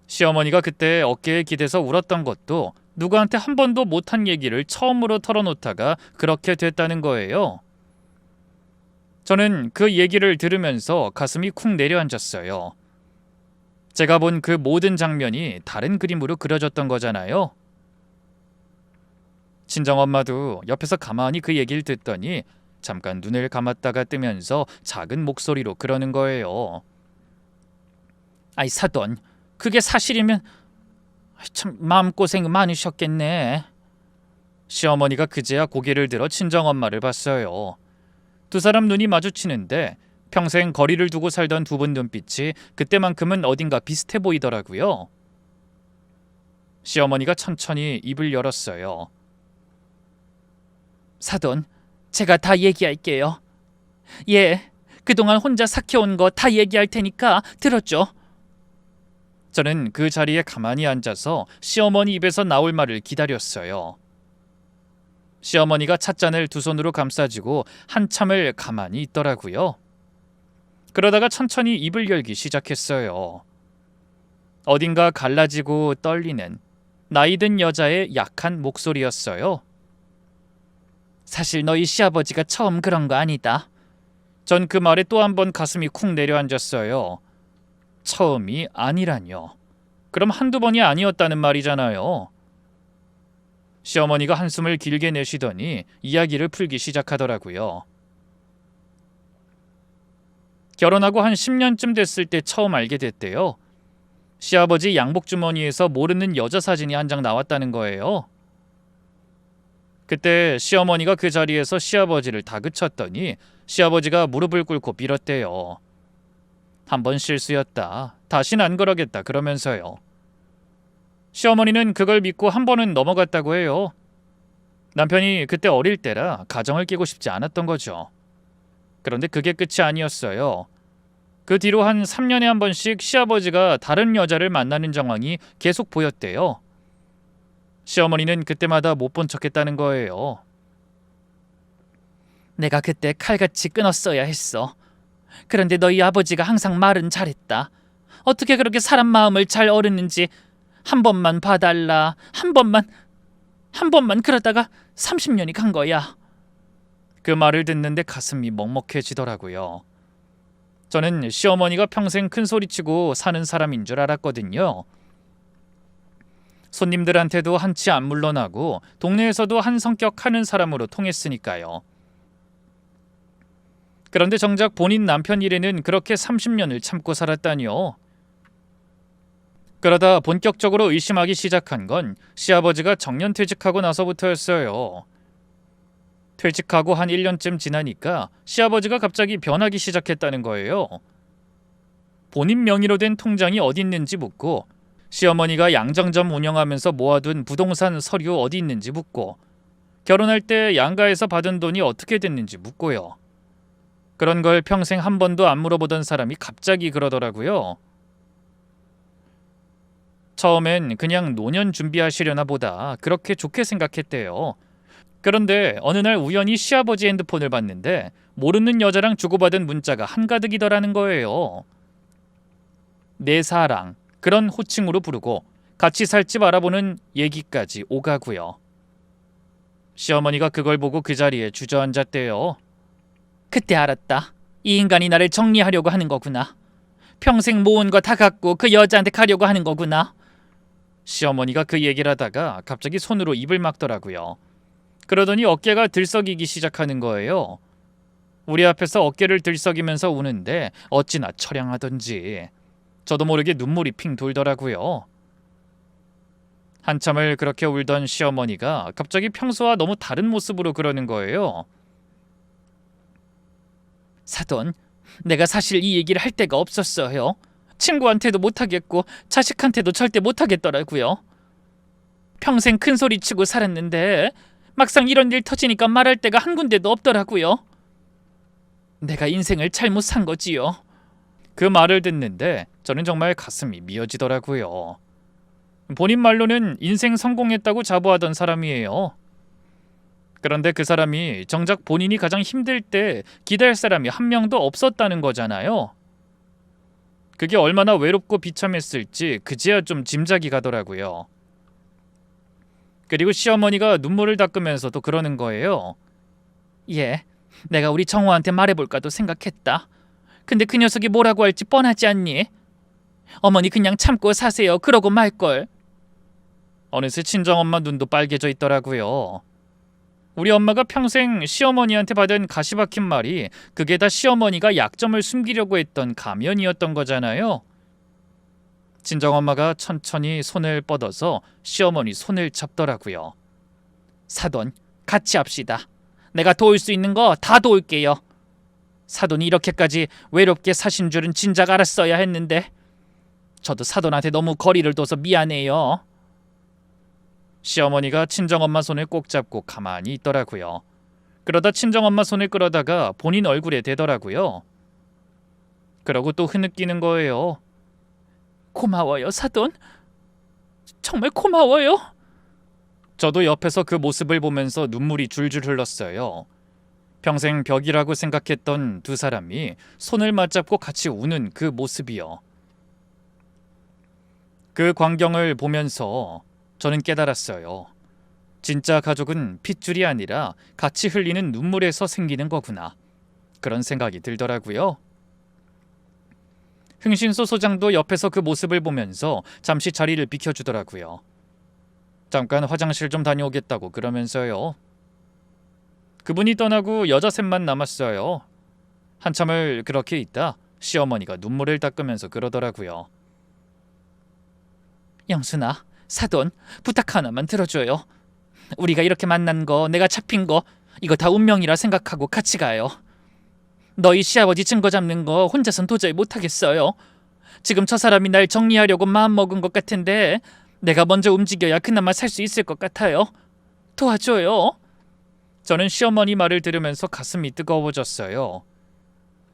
시어머니가 그때 어깨에 기대서 울었던 것도 누구한테 한 번도 못한 얘기를 처음으로 털어놓다가 그렇게 됐다는 거예요. 저는 그 얘기를 들으면서 가슴이 쿵 내려앉았어요. 제가 본 그 모든 장면이 다른 그림으로 그려졌던 거잖아요. 친정엄마도 옆에서 가만히 그 얘기를 듣더니 잠깐 눈을 감았다가 뜨면서 작은 목소리로 그러는 거예요. 아이 사돈, 그게 사실이면 참 마음고생 많으셨겠네. 시어머니가 그제야 고개를 들어 친정엄마를 봤어요. 두 사람 눈이 마주치는데 평생 거리를 두고 살던 두 분 눈빛이 그때만큼은 어딘가 비슷해 보이더라고요. 시어머니가 천천히 입을 열었어요. 사돈, 제가 다 얘기할게요. 예, 그동안 혼자 삭혀온 거 다 얘기할 테니까 들었죠? 저는 그 자리에 가만히 앉아서 시어머니 입에서 나올 말을 기다렸어요. 시어머니가 찻잔을 두 손으로 감싸쥐고 한참을 가만히 있더라고요. 그러다가 천천히 입을 열기 시작했어요. 어딘가 갈라지고 떨리는 나이든 여자의 약한 목소리였어요. 사실 너희 시아버지가 처음 그런 거 아니다. 전 그 말에 또 한 번 가슴이 쿵 내려앉았어요. 처음이 아니라뇨. 그럼 한두 번이 아니었다는 말이잖아요. 시어머니가 한숨을 길게 내쉬더니 이야기를 풀기 시작하더라고요. 결혼하고 한 10년쯤 됐을 때 처음 알게 됐대요. 시아버지 양복 주머니에서 모르는 여자 사진이 한 장 나왔다는 거예요. 그때 시어머니가 그 자리에서 시아버지를 다그쳤더니 시아버지가 무릎을 꿇고 빌었대요. 한 번 실수였다. 다신 안 그러겠다 그러면서요. 시어머니는 그걸 믿고 한 번은 넘어갔다고 해요. 남편이 그때 어릴 때라 가정을 깨고 싶지 않았던 거죠. 그런데 그게 끝이 아니었어요. 그 뒤로 한 3년에 한 번씩 시아버지가 다른 여자를 만나는 정황이 계속 보였대요. 시어머니는 그때마다 못 본 척했다는 거예요. 내가 그때 칼같이 끊었어야 했어. 그런데 너희 아버지가 항상 말은 잘했다. 어떻게 그렇게 사람 마음을 잘 어르는지 한 번만 봐달라. 한 번만 그러다가 30년이 간 거야. 그 말을 듣는데 가슴이 먹먹해지더라고요. 저는 시어머니가 평생 큰 소리치고 사는 사람인 줄 알았거든요. 손님들한테도 한치 안 물러나고 동네에서도 한 성격 하는 사람으로 통했으니까요. 그런데 정작 본인 남편 일에는 그렇게 30년을 참고 살았다니요. 그러다 본격적으로 의심하기 시작한 건 시아버지가 정년퇴직하고 나서부터였어요. 퇴직하고 한 1년쯤 지나니까 시아버지가 갑자기 변하기 시작했다는 거예요. 본인 명의로 된 통장이 어디 있는지 묻고, 시어머니가 양정점 운영하면서 모아둔 부동산 서류 어디 있는지 묻고, 결혼할 때 양가에서 받은 돈이 어떻게 됐는지 묻고요. 그런 걸 평생 한 번도 안 물어보던 사람이 갑자기 그러더라고요. 처음엔 그냥 노년 준비하시려나 보다 그렇게 좋게 생각했대요. 그런데 어느 날 우연히 시아버지 핸드폰을 봤는데 모르는 여자랑 주고받은 문자가 한가득이더라는 거예요. 내 사랑, 그런 호칭으로 부르고 같이 살집 알아보는 얘기까지 오가고요. 시어머니가 그걸 보고 그 자리에 주저앉았대요. 그때 알았다. 이 인간이 나를 정리하려고 하는 거구나. 평생 모은 거 다 갖고 그 여자한테 가려고 하는 거구나. 시어머니가 그 얘기를 하다가 갑자기 손으로 입을 막더라고요. 그러더니 어깨가 들썩이기 시작하는 거예요. 우리 앞에서 어깨를 들썩이면서 우는데 어찌나 처량하던지 저도 모르게 눈물이 핑 돌더라고요. 한참을 그렇게 울던 시어머니가 갑자기 평소와 너무 다른 모습으로 그러는 거예요. 사돈, 내가 사실 이 얘기를 할 데가 없었어요. 친구한테도 못하겠고 자식한테도 절대 못하겠더라고요. 평생 큰 소리 치고 살았는데 막상 이런 일 터지니까 말할 데가 한 군데도 없더라고요. 내가 인생을 잘못 산 거지요. 그 말을 듣는데 저는 정말 가슴이 미어지더라고요. 본인 말로는 인생 성공했다고 자부하던 사람이에요. 그런데 그 사람이 정작 본인이 가장 힘들 때 기댈 사람이 한 명도 없었다는 거잖아요. 그게 얼마나 외롭고 비참했을지 그제야 좀 짐작이 가더라고요. 그리고 시어머니가 눈물을 닦으면서도 그러는 거예요. 예, 내가 우리 정호한테 말해볼까도 생각했다. 근데 그 녀석이 뭐라고 할지 뻔하지 않니? 어머니 그냥 참고 사세요. 그러고 말걸. 어느새 친정엄마 눈도 빨개져 있더라고요. 우리 엄마가 평생 시어머니한테 받은 가시박힌 말이 그게 다 시어머니가 약점을 숨기려고 했던 가면이었던 거잖아요. 친정엄마가 천천히 손을 뻗어서 시어머니 손을 잡더라고요. 사돈, 같이 합시다. 내가 도울 수 있는 거 다 도울게요. 사돈이 이렇게까지 외롭게 사신 줄은 진작 알았어야 했는데 저도 사돈한테 너무 거리를 둬서 미안해요. 시어머니가 친정엄마 손을 꼭 잡고 가만히 있더라고요. 그러다 친정엄마 손을 끌어다가 본인 얼굴에 대더라고요. 그러고 또 흐느끼는 거예요. 고마워요, 사돈. 정말 고마워요. 저도 옆에서 그 모습을 보면서 눈물이 줄줄 흘렀어요. 평생 벽이라고 생각했던 두 사람이 손을 맞잡고 같이 우는 그 모습이요. 그 광경을 보면서 저는 깨달았어요. 진짜 가족은 핏줄이 아니라 같이 흘리는 눈물에서 생기는 거구나. 그런 생각이 들더라고요. 흥신소 소장도 옆에서 그 모습을 보면서 잠시 자리를 비켜주더라고요. 잠깐 화장실 좀 다녀오겠다고 그러면서요. 그분이 떠나고 여자 셋만 남았어요. 한참을 그렇게 있다 시어머니가 눈물을 닦으면서 그러더라고요. 영순아, 사돈, 부탁 하나만 들어줘요. 우리가 이렇게 만난 거, 내가 잡힌 거 이거 다 운명이라 생각하고 같이 가요. 너희 시아버지 증거 잡는 거 혼자선 도저히 못하겠어요. 지금 저 사람이 날 정리하려고 마음먹은 것 같은데 내가 먼저 움직여야 그나마 살 수 있을 것 같아요. 도와줘요. 저는 시어머니 말을 들으면서 가슴이 뜨거워졌어요.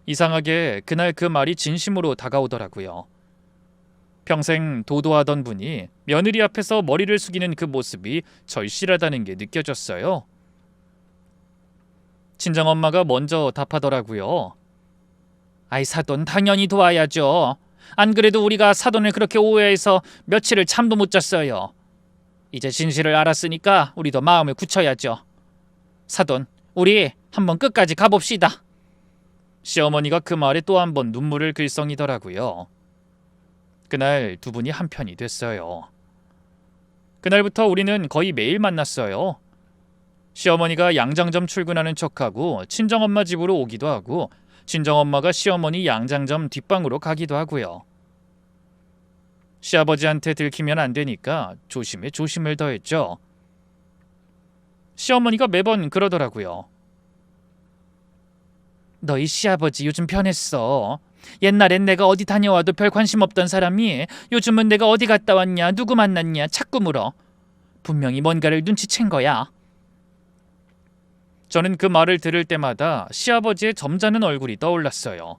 이상하게 그날 그 말이 진심으로 다가오더라고요. 평생 도도하던 분이 며느리 앞에서 머리를 숙이는 그 모습이 절실하다는 게 느껴졌어요. 친정엄마가 먼저 답하더라고요. 아이 사돈 당연히 도와야죠. 안 그래도 우리가 사돈을 그렇게 오해해서 며칠을 잠도 못 잤어요. 이제 진실을 알았으니까 우리도 마음을 굳혀야죠. 사돈, 우리 한번 끝까지 가봅시다. 시어머니가 그 말에 또 한 번 눈물을 글썽이더라고요. 그날 두 분이 한편이 됐어요. 그날부터 우리는 거의 매일 만났어요. 시어머니가 양장점 출근하는 척하고 친정엄마 집으로 오기도 하고 친정엄마가 시어머니 양장점 뒷방으로 가기도 하고요. 시아버지한테 들키면 안 되니까 조심에 조심을 더했죠. 시어머니가 매번 그러더라고요. 너희 시아버지 요즘 변했어. 옛날엔 내가 어디 다녀와도 별 관심 없던 사람이 요즘은 내가 어디 갔다 왔냐, 누구 만났냐 자꾸 물어. 분명히 뭔가를 눈치챈 거야. 저는 그 말을 들을 때마다 시아버지의 점잖은 얼굴이 떠올랐어요.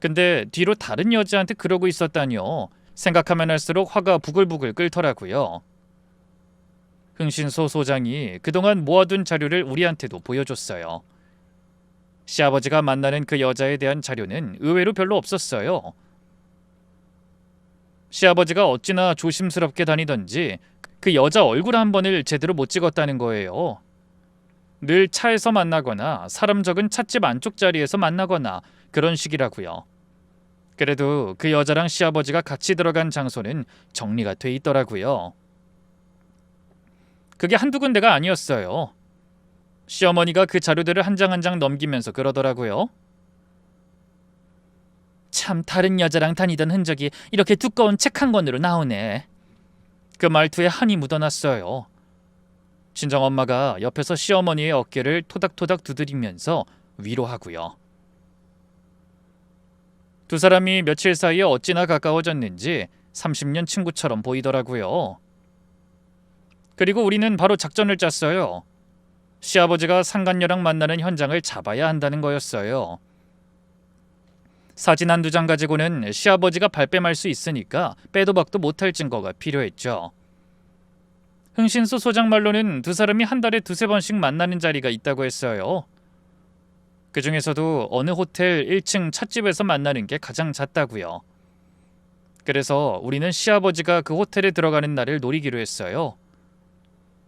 근데 뒤로 다른 여자한테 그러고 있었다니요. 생각하면 할수록 화가 부글부글 끓더라고요. 흥신소 소장이 그동안 모아둔 자료를 우리한테도 보여줬어요. 시아버지가 만나는 그 여자에 대한 자료는 의외로 별로 없었어요. 시아버지가 어찌나 조심스럽게 다니던지 그 여자 얼굴 한 번을 제대로 못 찍었다는 거예요. 늘 차에서 만나거나 사람 적은 찻집 안쪽 자리에서 만나거나 그런 식이라고요. 그래도 그 여자랑 시아버지가 같이 들어간 장소는 정리가 돼 있더라고요. 그게 한두 군데가 아니었어요. 시어머니가 그 자료들을 한 장 한 장 넘기면서 그러더라고요. 참 다른 여자랑 다니던 흔적이 이렇게 두꺼운 책 한 권으로 나오네. 그 말투에 한이 묻어났어요. 친정엄마가 옆에서 시어머니의 어깨를 토닥토닥 두드리면서 위로하고요. 두 사람이 며칠 사이에 어찌나 가까워졌는지 30년 친구처럼 보이더라고요. 그리고 우리는 바로 작전을 짰어요. 시아버지가 상간녀랑 만나는 현장을 잡아야 한다는 거였어요. 사진 한두 장 가지고는 시아버지가 발뺌할 수 있으니까 빼도 박도 못할 증거가 필요했죠. 흥신소 소장 말로는 두 사람이 한 달에 두세 번씩 만나는 자리가 있다고 했어요. 그 중에서도 어느 호텔 1층 찻집에서 만나는 게 가장 잦다고요. 그래서 우리는 시아버지가 그 호텔에 들어가는 날을 노리기로 했어요.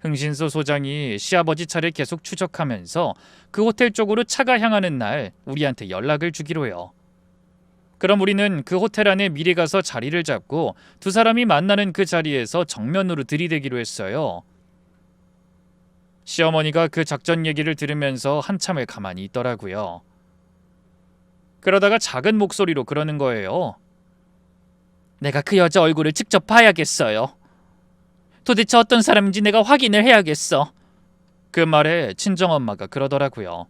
흥신소 소장이 시아버지 차를 계속 추적하면서 그 호텔 쪽으로 차가 향하는 날 우리한테 연락을 주기로요. 그럼 우리는 그 호텔 안에 미리 가서 자리를 잡고 두 사람이 만나는 그 자리에서 정면으로 들이대기로 했어요. 시어머니가 그 작전 얘기를 들으면서 한참을 가만히 있더라고요. 그러다가 작은 목소리로 그러는 거예요. 내가 그 여자 얼굴을 직접 봐야겠어요. 도대체 어떤 사람인지 내가 확인을 해야겠어. 그 말에 친정엄마가 그러더라고요.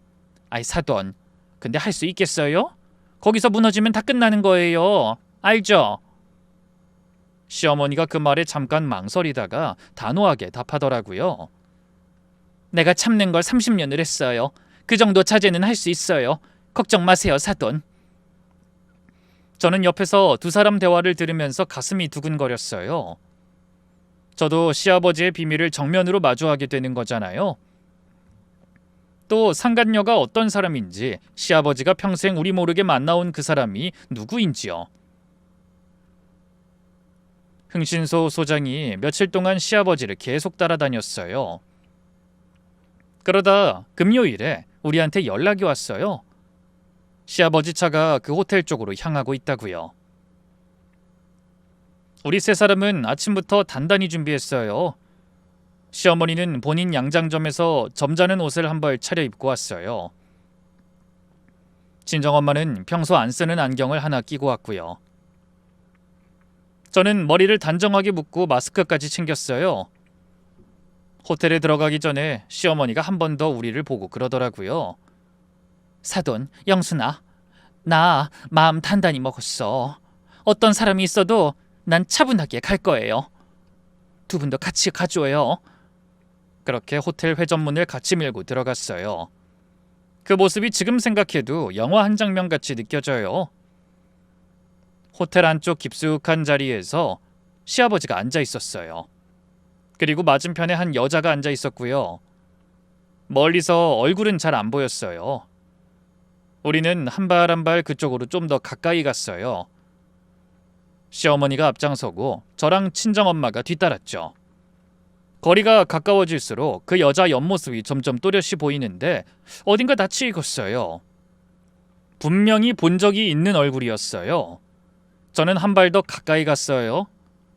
아이 사돈, 근데 할 수 있겠어요? 거기서 무너지면 다 끝나는 거예요. 알죠? 시어머니가 그 말에 잠깐 망설이다가 단호하게 답하더라고요. 내가 참는 걸 30년을 했어요. 그 정도 자제는 할 수 있어요. 걱정 마세요, 사돈. 저는 옆에서 두 사람 대화를 들으면서 가슴이 두근거렸어요. 저도 시아버지의 비밀을 정면으로 마주하게 되는 거잖아요. 또 상간녀가 어떤 사람인지, 시아버지가 평생 우리 모르게 만나온 그 사람이 누구인지요. 흥신소 소장이 며칠 동안 시아버지를 계속 따라다녔어요. 그러다 금요일에 우리한테 연락이 왔어요. 시아버지 차가 그 호텔 쪽으로 향하고 있다고요. 우리 세 사람은 아침부터 단단히 준비했어요. 시어머니는 본인 양장점에서 점잖은 옷을 한 벌 차려입고 왔어요. 친정엄마는 평소 안 쓰는 안경을 하나 끼고 왔고요. 저는 머리를 단정하게 묶고 마스크까지 챙겼어요. 호텔에 들어가기 전에 시어머니가 한 번 더 우리를 보고 그러더라고요. 사돈, 영순아, 나 마음 단단히 먹었어. 어떤 사람이 있어도 난 차분하게 갈 거예요. 두 분도 같이 가줘요. 그렇게 호텔 회전문을 같이 밀고 들어갔어요. 그 모습이 지금 생각해도 영화 한 장면같이 느껴져요. 호텔 안쪽 깊숙한 자리에서 시아버지가 앉아 있었어요. 그리고 맞은편에 한 여자가 앉아 있었고요. 멀리서 얼굴은 잘 안 보였어요. 우리는 한 발 한 발 그쪽으로 좀 더 가까이 갔어요. 시어머니가 앞장서고 저랑 친정엄마가 뒤따랐죠. 거리가 가까워질수록 그 여자 옆모습이 점점 또렷이 보이는데 어딘가 낯이 익었어요. 분명히 본 적이 있는 얼굴이었어요. 저는 한 발 더 가까이 갔어요.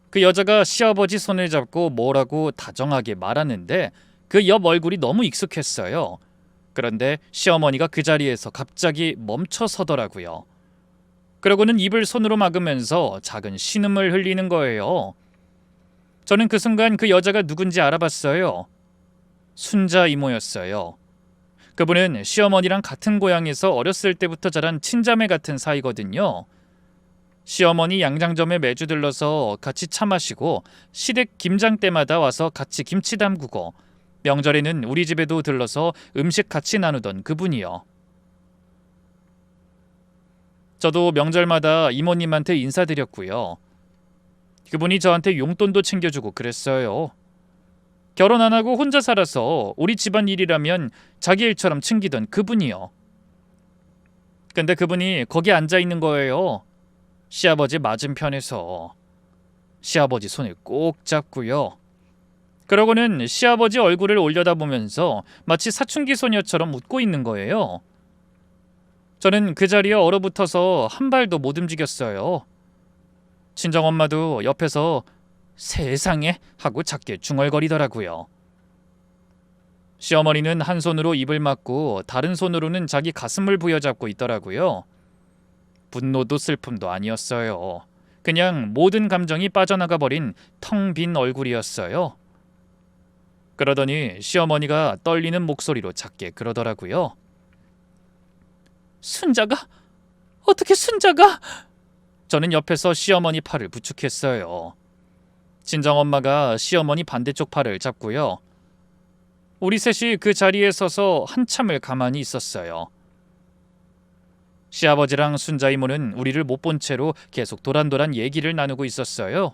그 여자가 시아버지 손을 잡고 뭐라고 다정하게 말하는데 그 옆 얼굴이 너무 익숙했어요. 그런데 시어머니가 그 자리에서 갑자기 멈춰 서더라고요. 그러고는 입을 손으로 막으면서 작은 신음을 흘리는 거예요. 저는 그 순간 그 여자가 누군지 알아봤어요. 순자 이모였어요. 그분은 시어머니랑 같은 고향에서 어렸을 때부터 자란 친자매 같은 사이거든요. 시어머니 양장점에 매주 들러서 같이 차 마시고 시댁 김장 때마다 와서 같이 김치 담그고 명절에는 우리 집에도 들러서 음식 같이 나누던 그분이요. 저도 명절마다 이모님한테 인사드렸고요. 그분이 저한테 용돈도 챙겨주고 그랬어요. 결혼 안 하고 혼자 살아서 우리 집안 일이라면 자기 일처럼 챙기던 그분이요. 근데 그분이 거기 앉아 있는 거예요. 시아버지 맞은편에서. 시아버지 손을 꼭 잡고요. 그러고는 시아버지 얼굴을 올려다보면서 마치 사춘기 소녀처럼 웃고 있는 거예요. 저는 그 자리에 얼어붙어서 한 발도 못 움직였어요. 친정엄마도 옆에서 세상에 하고 작게 중얼거리더라고요. 시어머니는 한 손으로 입을 막고 다른 손으로는 자기 가슴을 부여잡고 있더라고요. 분노도 슬픔도 아니었어요. 그냥 모든 감정이 빠져나가 버린 텅 빈 얼굴이었어요. 그러더니 시어머니가 떨리는 목소리로 작게 그러더라고요. 순자가? 어떻게 순자가? 저는 옆에서 시어머니 팔을 부축했어요. 친정엄마가 시어머니 반대쪽 팔을 잡고요. 우리 셋이 그 자리에 서서 한참을 가만히 있었어요. 시아버지랑 순자 이모는 우리를 못 본 채로 계속 도란도란 얘기를 나누고 있었어요.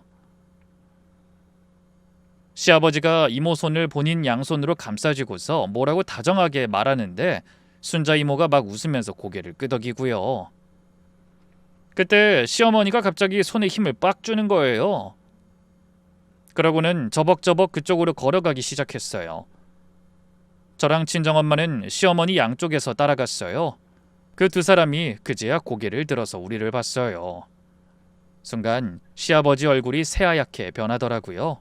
시아버지가 이모 손을 본인 양손으로 감싸주고서 뭐라고 다정하게 말하는데 순자 이모가 막 웃으면서 고개를 끄덕이고요. 그때 시어머니가 갑자기 손에 힘을 빡 주는 거예요. 그러고는 저벅저벅 그쪽으로 걸어가기 시작했어요. 저랑 친정엄마는 시어머니 양쪽에서 따라갔어요. 그 두 사람이 그제야 고개를 들어서 우리를 봤어요. 순간 시아버지 얼굴이 새하얗게 변하더라고요.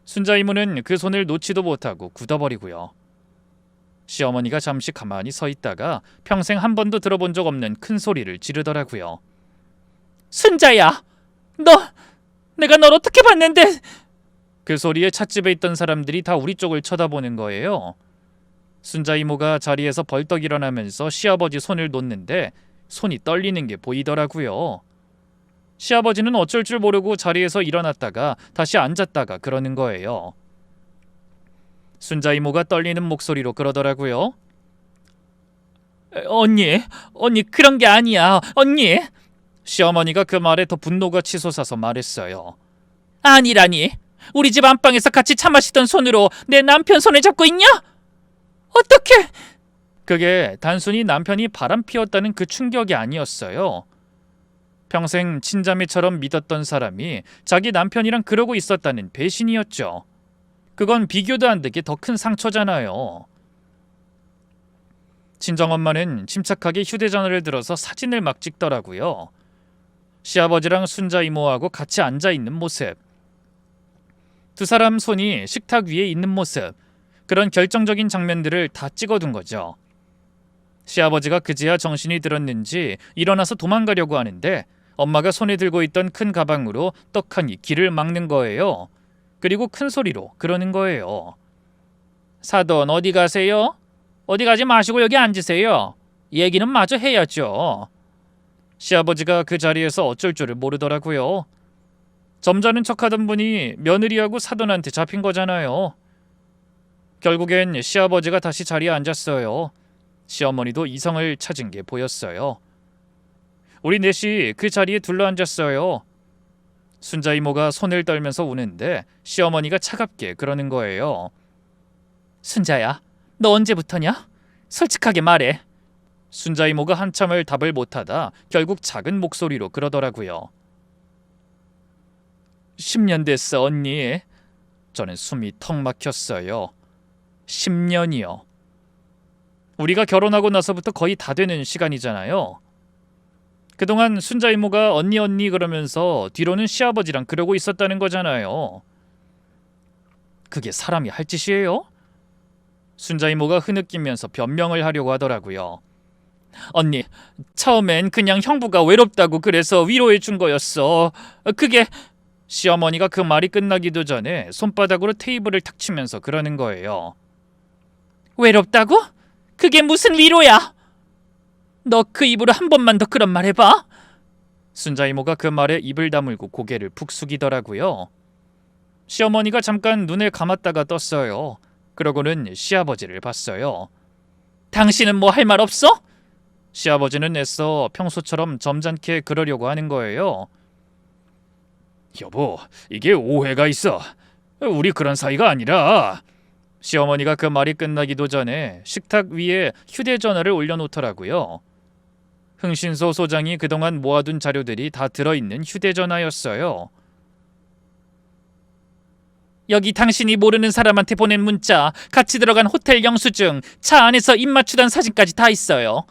순자 이모는 그 손을 놓지도 못하고 굳어버리고요. 시어머니가 잠시 가만히 서 있다가 평생 한 번도 들어본 적 없는 큰 소리를 지르더라고요. 순자야! 내가 널 어떻게 봤는데! 그 소리에 찻집에 있던 사람들이 다 우리 쪽을 쳐다보는 거예요. 순자 이모가 자리에서 벌떡 일어나면서 시아버지 손을 놓는데 손이 떨리는 게 보이더라고요. 시아버지는 어쩔 줄 모르고 자리에서 일어났다가 다시 앉았다가 그러는 거예요. 순자 이모가 떨리는 목소리로 그러더라고요. 언니 그런 게 아니야, 언니. 시어머니가 그 말에 더 분노가 치솟아서 말했어요. 아니라니? 우리 집 안방에서 같이 차 마시던 손으로 내 남편 손을 잡고 있냐? 어떻게? 그게 단순히 남편이 바람 피웠다는 그 충격이 아니었어요. 평생 친자매처럼 믿었던 사람이 자기 남편이랑 그러고 있었다는 배신이었죠. 그건 비교도 안 되게 더 큰 상처잖아요. 친정엄마는 침착하게 휴대전화를 들어서 사진을 막 찍더라고요. 시아버지랑 순자 이모하고 같이 앉아있는 모습, 두 사람 손이 식탁 위에 있는 모습, 그런 결정적인 장면들을 다 찍어둔 거죠. 시아버지가 그제야 정신이 들었는지 일어나서 도망가려고 하는데 엄마가 손에 들고 있던 큰 가방으로 떡하니 길을 막는 거예요. 그리고 큰 소리로 그러는 거예요. 사돈 어디 가세요? 어디 가지 마시고 여기 앉으세요. 얘기는 마저 해야죠. 시아버지가 그 자리에서 어쩔 줄을 모르더라고요. 점잖은 척하던 분이 며느리하고 사돈한테 잡힌 거잖아요. 결국엔 시아버지가 다시 자리에 앉았어요. 시어머니도 이성을 찾은 게 보였어요. 우리 넷이 그 자리에 둘러앉았어요. 순자 이모가 손을 떨면서 우는데 시어머니가 차갑게 그러는 거예요. 순자야, 너 언제부터냐? 솔직하게 말해. 순자 이모가 한참을 답을 못하다 결국 작은 목소리로 그러더라고요. 10년 됐어, 언니. 저는 숨이 턱 막혔어요. 10년이요. 우리가 결혼하고 나서부터 거의 다 되는 시간이잖아요. 그동안 순자 이모가 언니 언니 그러면서 뒤로는 시아버지랑 그러고 있었다는 거잖아요. 그게 사람이 할 짓이에요? 순자 이모가 흐느끼면서 변명을 하려고 하더라고요. 언니, 처음엔 그냥 형부가 외롭다고 그래서 위로해 준 거였어. 그게... 시어머니가 그 말이 끝나기도 전에 손바닥으로 테이블을 탁 치면서 그러는 거예요. 외롭다고? 그게 무슨 위로야? 너 그 입으로 한 번만 더 그런 말 해봐. 순자 이모가 그 말에 입을 다물고 고개를 푹 숙이더라고요. 시어머니가 잠깐 눈을 감았다가 떴어요. 그러고는 시아버지를 봤어요. 당신은 뭐 할 말 없어? 시아버지는 애써 평소처럼 점잖게 그러려고 하는 거예요. 여보, 이게 오해가 있어. 우리 그런 사이가 아니라. 시어머니가 그 말이 끝나기도 전에 식탁 위에 휴대전화를 올려놓더라고요. 흥신소 소장이 그동안 모아둔 자료들이 다 들어있는 휴대전화였어요. 여기 당신이 모르는 사람한테 보낸 문자, 같이 들어간 호텔 영수증, 차 안에서 입맞추던 사진까지 다 있어요.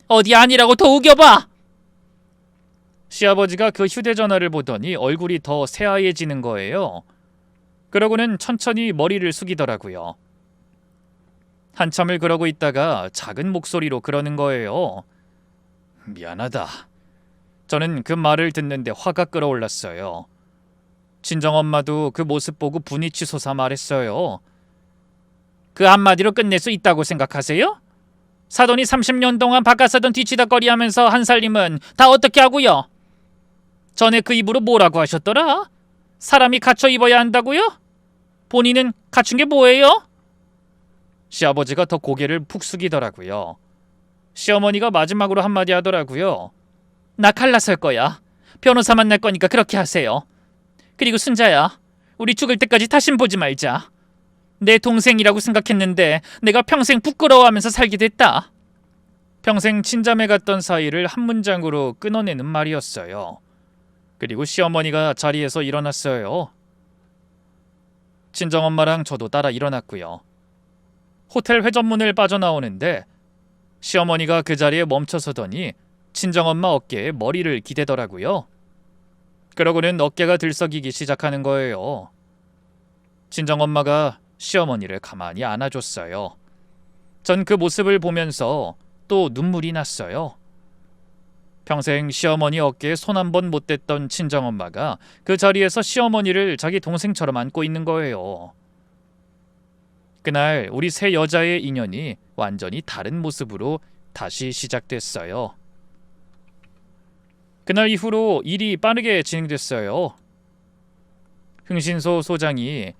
어디 아니라고 더 우겨봐. 시아버지가 그 휴대전화를 보더니 얼굴이 더 새하얘지는 거예요. 그러고는 천천히 머리를 숙이더라고요. 한참을 그러고 있다가 작은 목소리로 그러는 거예요. 미안하다. 저는 그 말을 듣는데 화가 끓어올랐어요. 친정엄마도 그 모습 보고 분이 치솟아 말했어요. 그 한마디로 끝낼 수 있다고 생각하세요? 사돈이 30년 동안 바깥 사돈 뒤치다거리 하면서 한 살림은 다 어떻게 하고요? 전에 그 입으로 뭐라고 하셨더라? 사람이 갖춰 입어야 한다고요? 본인은 갖춘 게 뭐예요? 시아버지가 더 고개를 푹 숙이더라고요. 시어머니가 마지막으로 한마디 하더라고요. 나 갈라설 거야. 변호사 만날 거니까 그렇게 하세요. 그리고 순자야, 우리 죽을 때까지 다신 보지 말자. 내 동생이라고 생각했는데 내가 평생 부끄러워하면서 살게 됐다. 평생 친자매 같던 사이를 한 문장으로 끊어내는 말이었어요. 그리고 시어머니가 자리에서 일어났어요. 친정엄마랑 저도 따라 일어났고요. 호텔 회전문을 빠져나오는데 시어머니가 그 자리에 멈춰서더니 친정엄마 어깨에 머리를 기대더라고요. 그러고는 어깨가 들썩이기 시작하는 거예요. 친정엄마가 시어머니를 가만히 안아줬어요. 전 그 모습을 보면서 또 눈물이 났어요. 평생 시어머니 어깨에 손 한 번 못 댔던 친정엄마가 그 자리에서 시어머니를 자기 동생처럼 안고 있는 거예요. 그날 우리 세 여자의 인연이 완전히 다른 모습으로 다시 시작됐어요. 그날 이후로 일이 빠르게 진행됐어요. 흥신소 소장이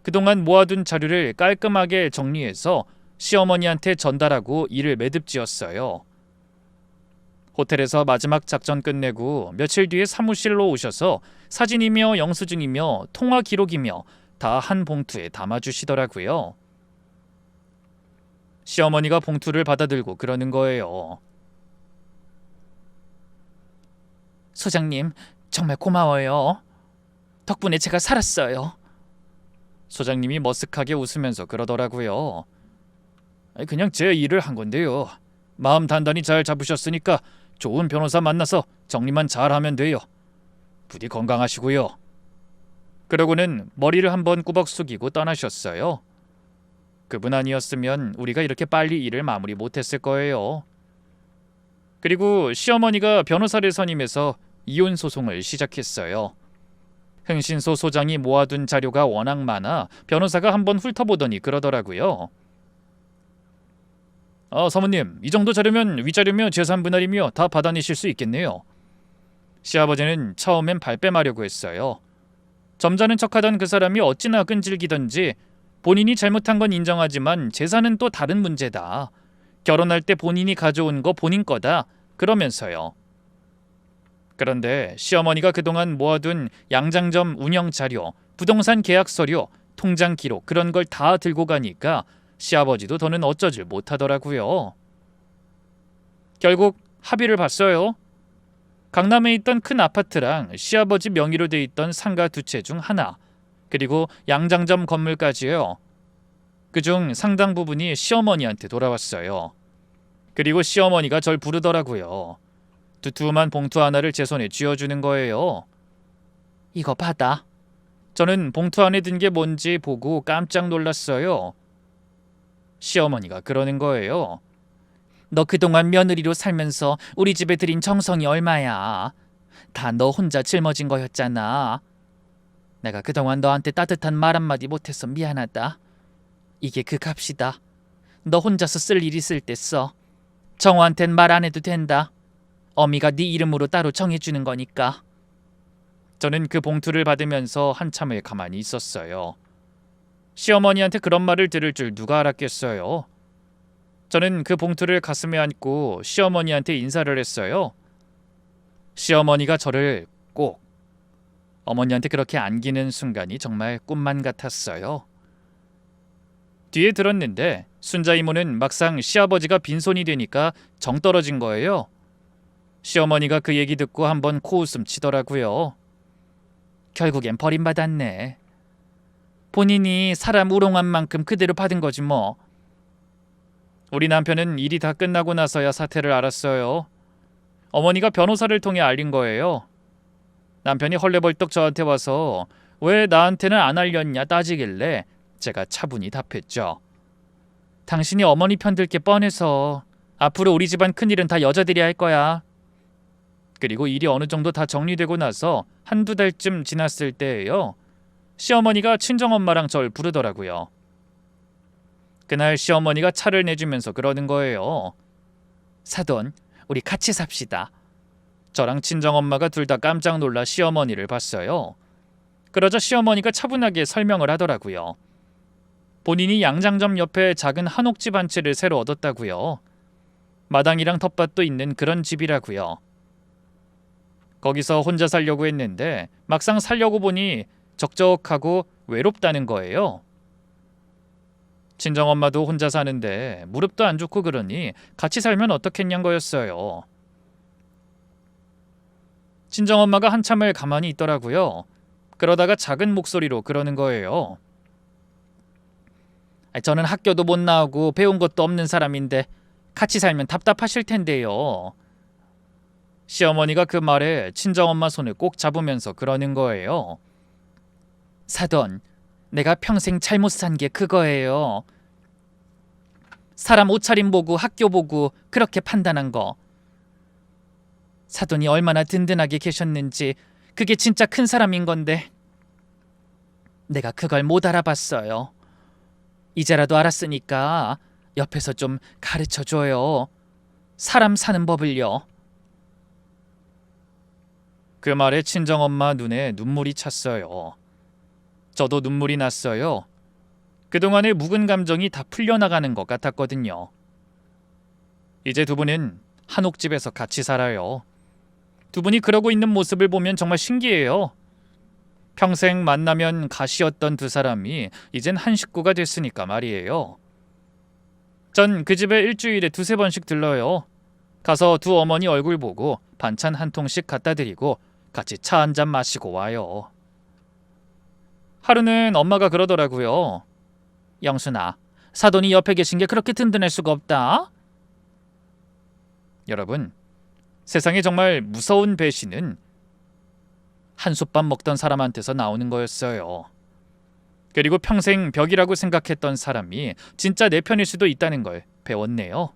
그동안 모아둔 자료를 깔끔하게 정리해서 시어머니한테 전달하고 일을 매듭지었어요. 호텔에서 마지막 작전 끝내고 며칠 뒤에 사무실로 오셔서 사진이며 영수증이며 통화 기록이며 다 한 봉투에 담아주시더라고요. 시어머니가 봉투를 받아들고 그러는 거예요. 소장님, 정말 고마워요. 덕분에 제가 살았어요. 소장님이 머쓱하게 웃으면서 그러더라고요. 그냥 제 일을 한 건데요. 마음 단단히 잘 잡으셨으니까 좋은 변호사 만나서 정리만 잘하면 돼요. 부디 건강하시고요. 그러고는 머리를 한번 꾸벅 숙이고 떠나셨어요. 그분 아니었으면 우리가 이렇게 빨리 일을 마무리 못했을 거예요. 그리고 시어머니가 변호사를 선임해서 이혼 소송을 시작했어요. 흥신소 소장이 모아둔 자료가 워낙 많아 변호사가 한번 훑어보더니 그러더라고요. 사모님, 이 정도 자료면 위자료며 재산분할이며 다 받아내실 수 있겠네요. 시아버지는 처음엔 발뺌하려고 했어요. 점잖은 척하던 그 사람이 어찌나 끈질기던지 본인이 잘못한 건 인정하지만 재산은 또 다른 문제다. 결혼할 때 본인이 가져온 거 본인 거다. 그러면서요. 그런데 시어머니가 그동안 모아둔 양장점 운영 자료, 부동산 계약 서류, 통장 기록 그런 걸 다 들고 가니까 시아버지도 더는 어쩌질 못하더라고요. 결국 합의를 봤어요. 강남에 있던 큰 아파트랑 시아버지 명의로 돼 있던 상가 2채 중 하나, 그리고 양장점 건물까지요. 그중 상당 부분이 시어머니한테 돌아왔어요. 그리고 시어머니가 절 부르더라고요. 두툼한 봉투 하나를 제 손에 쥐어주는 거예요. 이거 받아. 저는 봉투 안에 든 게 뭔지 보고 깜짝 놀랐어요. 시어머니가 그러는 거예요. 너 그동안 며느리로 살면서 우리 집에 들인 정성이 얼마야. 다 너 혼자 짊어진 거였잖아. 내가 그동안 너한테 따뜻한 말 한마디 못해서 미안하다. 이게 그 값이다. 너 혼자서 쓸 일 있을 때 써. 정호한텐 말 안 해도 된다. 어미가 네 이름으로 따로 정해주는 거니까. 저는 그 봉투를 받으면서 한참을 가만히 있었어요. 시어머니한테 그런 말을 들을 줄 누가 알았겠어요. 저는 그 봉투를 가슴에 안고 시어머니한테 인사를 했어요. 시어머니가 저를 꼭 어머니한테 그렇게 안기는 순간이 정말 꿈만 같았어요. 뒤에 들었는데 순자 이모는 막상 시아버지가 빈손이 되니까 정 떨어진 거예요. 시어머니가 그 얘기 듣고 한번 코웃음 치더라고요. 결국엔 버림받았네. 본인이 사람 우롱한 만큼 그대로 받은 거지 뭐. 우리 남편은 일이 다 끝나고 나서야 사태를 알았어요. 어머니가 변호사를 통해 알린 거예요. 남편이 헐레벌떡 저한테 와서 왜 나한테는 안 알렸냐 따지길래 제가 차분히 답했죠. 당신이 어머니 편들 게 뻔해서 앞으로 우리 집안 큰일은 다 여자들이 할 거야. 그리고 일이 어느 정도 다 정리되고 나서 한두 달쯤 지났을 때예요. 시어머니가 친정엄마랑 절 부르더라고요. 그날 시어머니가 차를 내주면서 그러는 거예요. 사돈, 우리 같이 삽시다. 저랑 친정엄마가 둘 다 깜짝 놀라 시어머니를 봤어요. 그러자 시어머니가 차분하게 설명을 하더라고요. 본인이 양장점 옆에 작은 한옥집 한 채를 새로 얻었다고요. 마당이랑 텃밭도 있는 그런 집이라고요. 거기서 혼자 살려고 했는데 막상 살려고 보니 적적하고 외롭다는 거예요. 친정엄마도 혼자 사는데 무릎도 안 좋고 그러니 같이 살면 어떻겠냔 거였어요. 친정엄마가 한참을 가만히 있더라고요. 그러다가 작은 목소리로 그러는 거예요. 저는 학교도 못 나오고 배운 것도 없는 사람인데 같이 살면 답답하실 텐데요. 시어머니가 그 말에 친정엄마 손을 꼭 잡으면서 그러는 거예요. 사돈, 내가 평생 잘못 산 게 그거예요. 사람 옷차림 보고 학교 보고 그렇게 판단한 거. 사돈이 얼마나 든든하게 계셨는지 그게 진짜 큰 사람인 건데 내가 그걸 못 알아봤어요. 이제라도 알았으니까 옆에서 좀 가르쳐줘요. 사람 사는 법을요. 그 말에 친정엄마 눈에 눈물이 찼어요. 저도 눈물이 났어요. 그동안의 묵은 감정이 다 풀려나가는 것 같았거든요. 이제 두 분은 한옥집에서 같이 살아요. 두 분이 그러고 있는 모습을 보면 정말 신기해요. 평생 만나면 가시였던 두 사람이 이젠 한 식구가 됐으니까 말이에요. 전 그 집에 일주일에 2~3번씩 들러요. 가서 두 어머니 얼굴 보고 반찬 한 통씩 갖다 드리고 같이 차 한 잔 마시고 와요. 하루는 엄마가 그러더라고요. 영순아, 사돈이 옆에 계신 게 그렇게 든든할 수가 없다. 여러분, 세상에 정말 무서운 배신은 한솥밥 먹던 사람한테서 나오는 거였어요. 그리고 평생 벽이라고 생각했던 사람이 진짜 내 편일 수도 있다는 걸 배웠네요.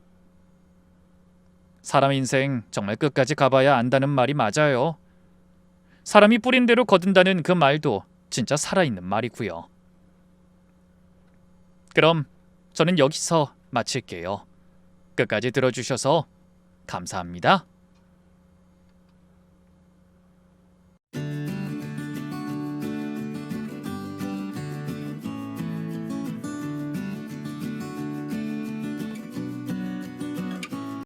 사람 인생 정말 끝까지 가봐야 안다는 말이 맞아요. 사람이 뿌린 대로 거둔다는 그 말도 진짜 살아있는 말이고요. 그럼 저는 여기서 마칠게요. 끝까지 들어주셔서 감사합니다.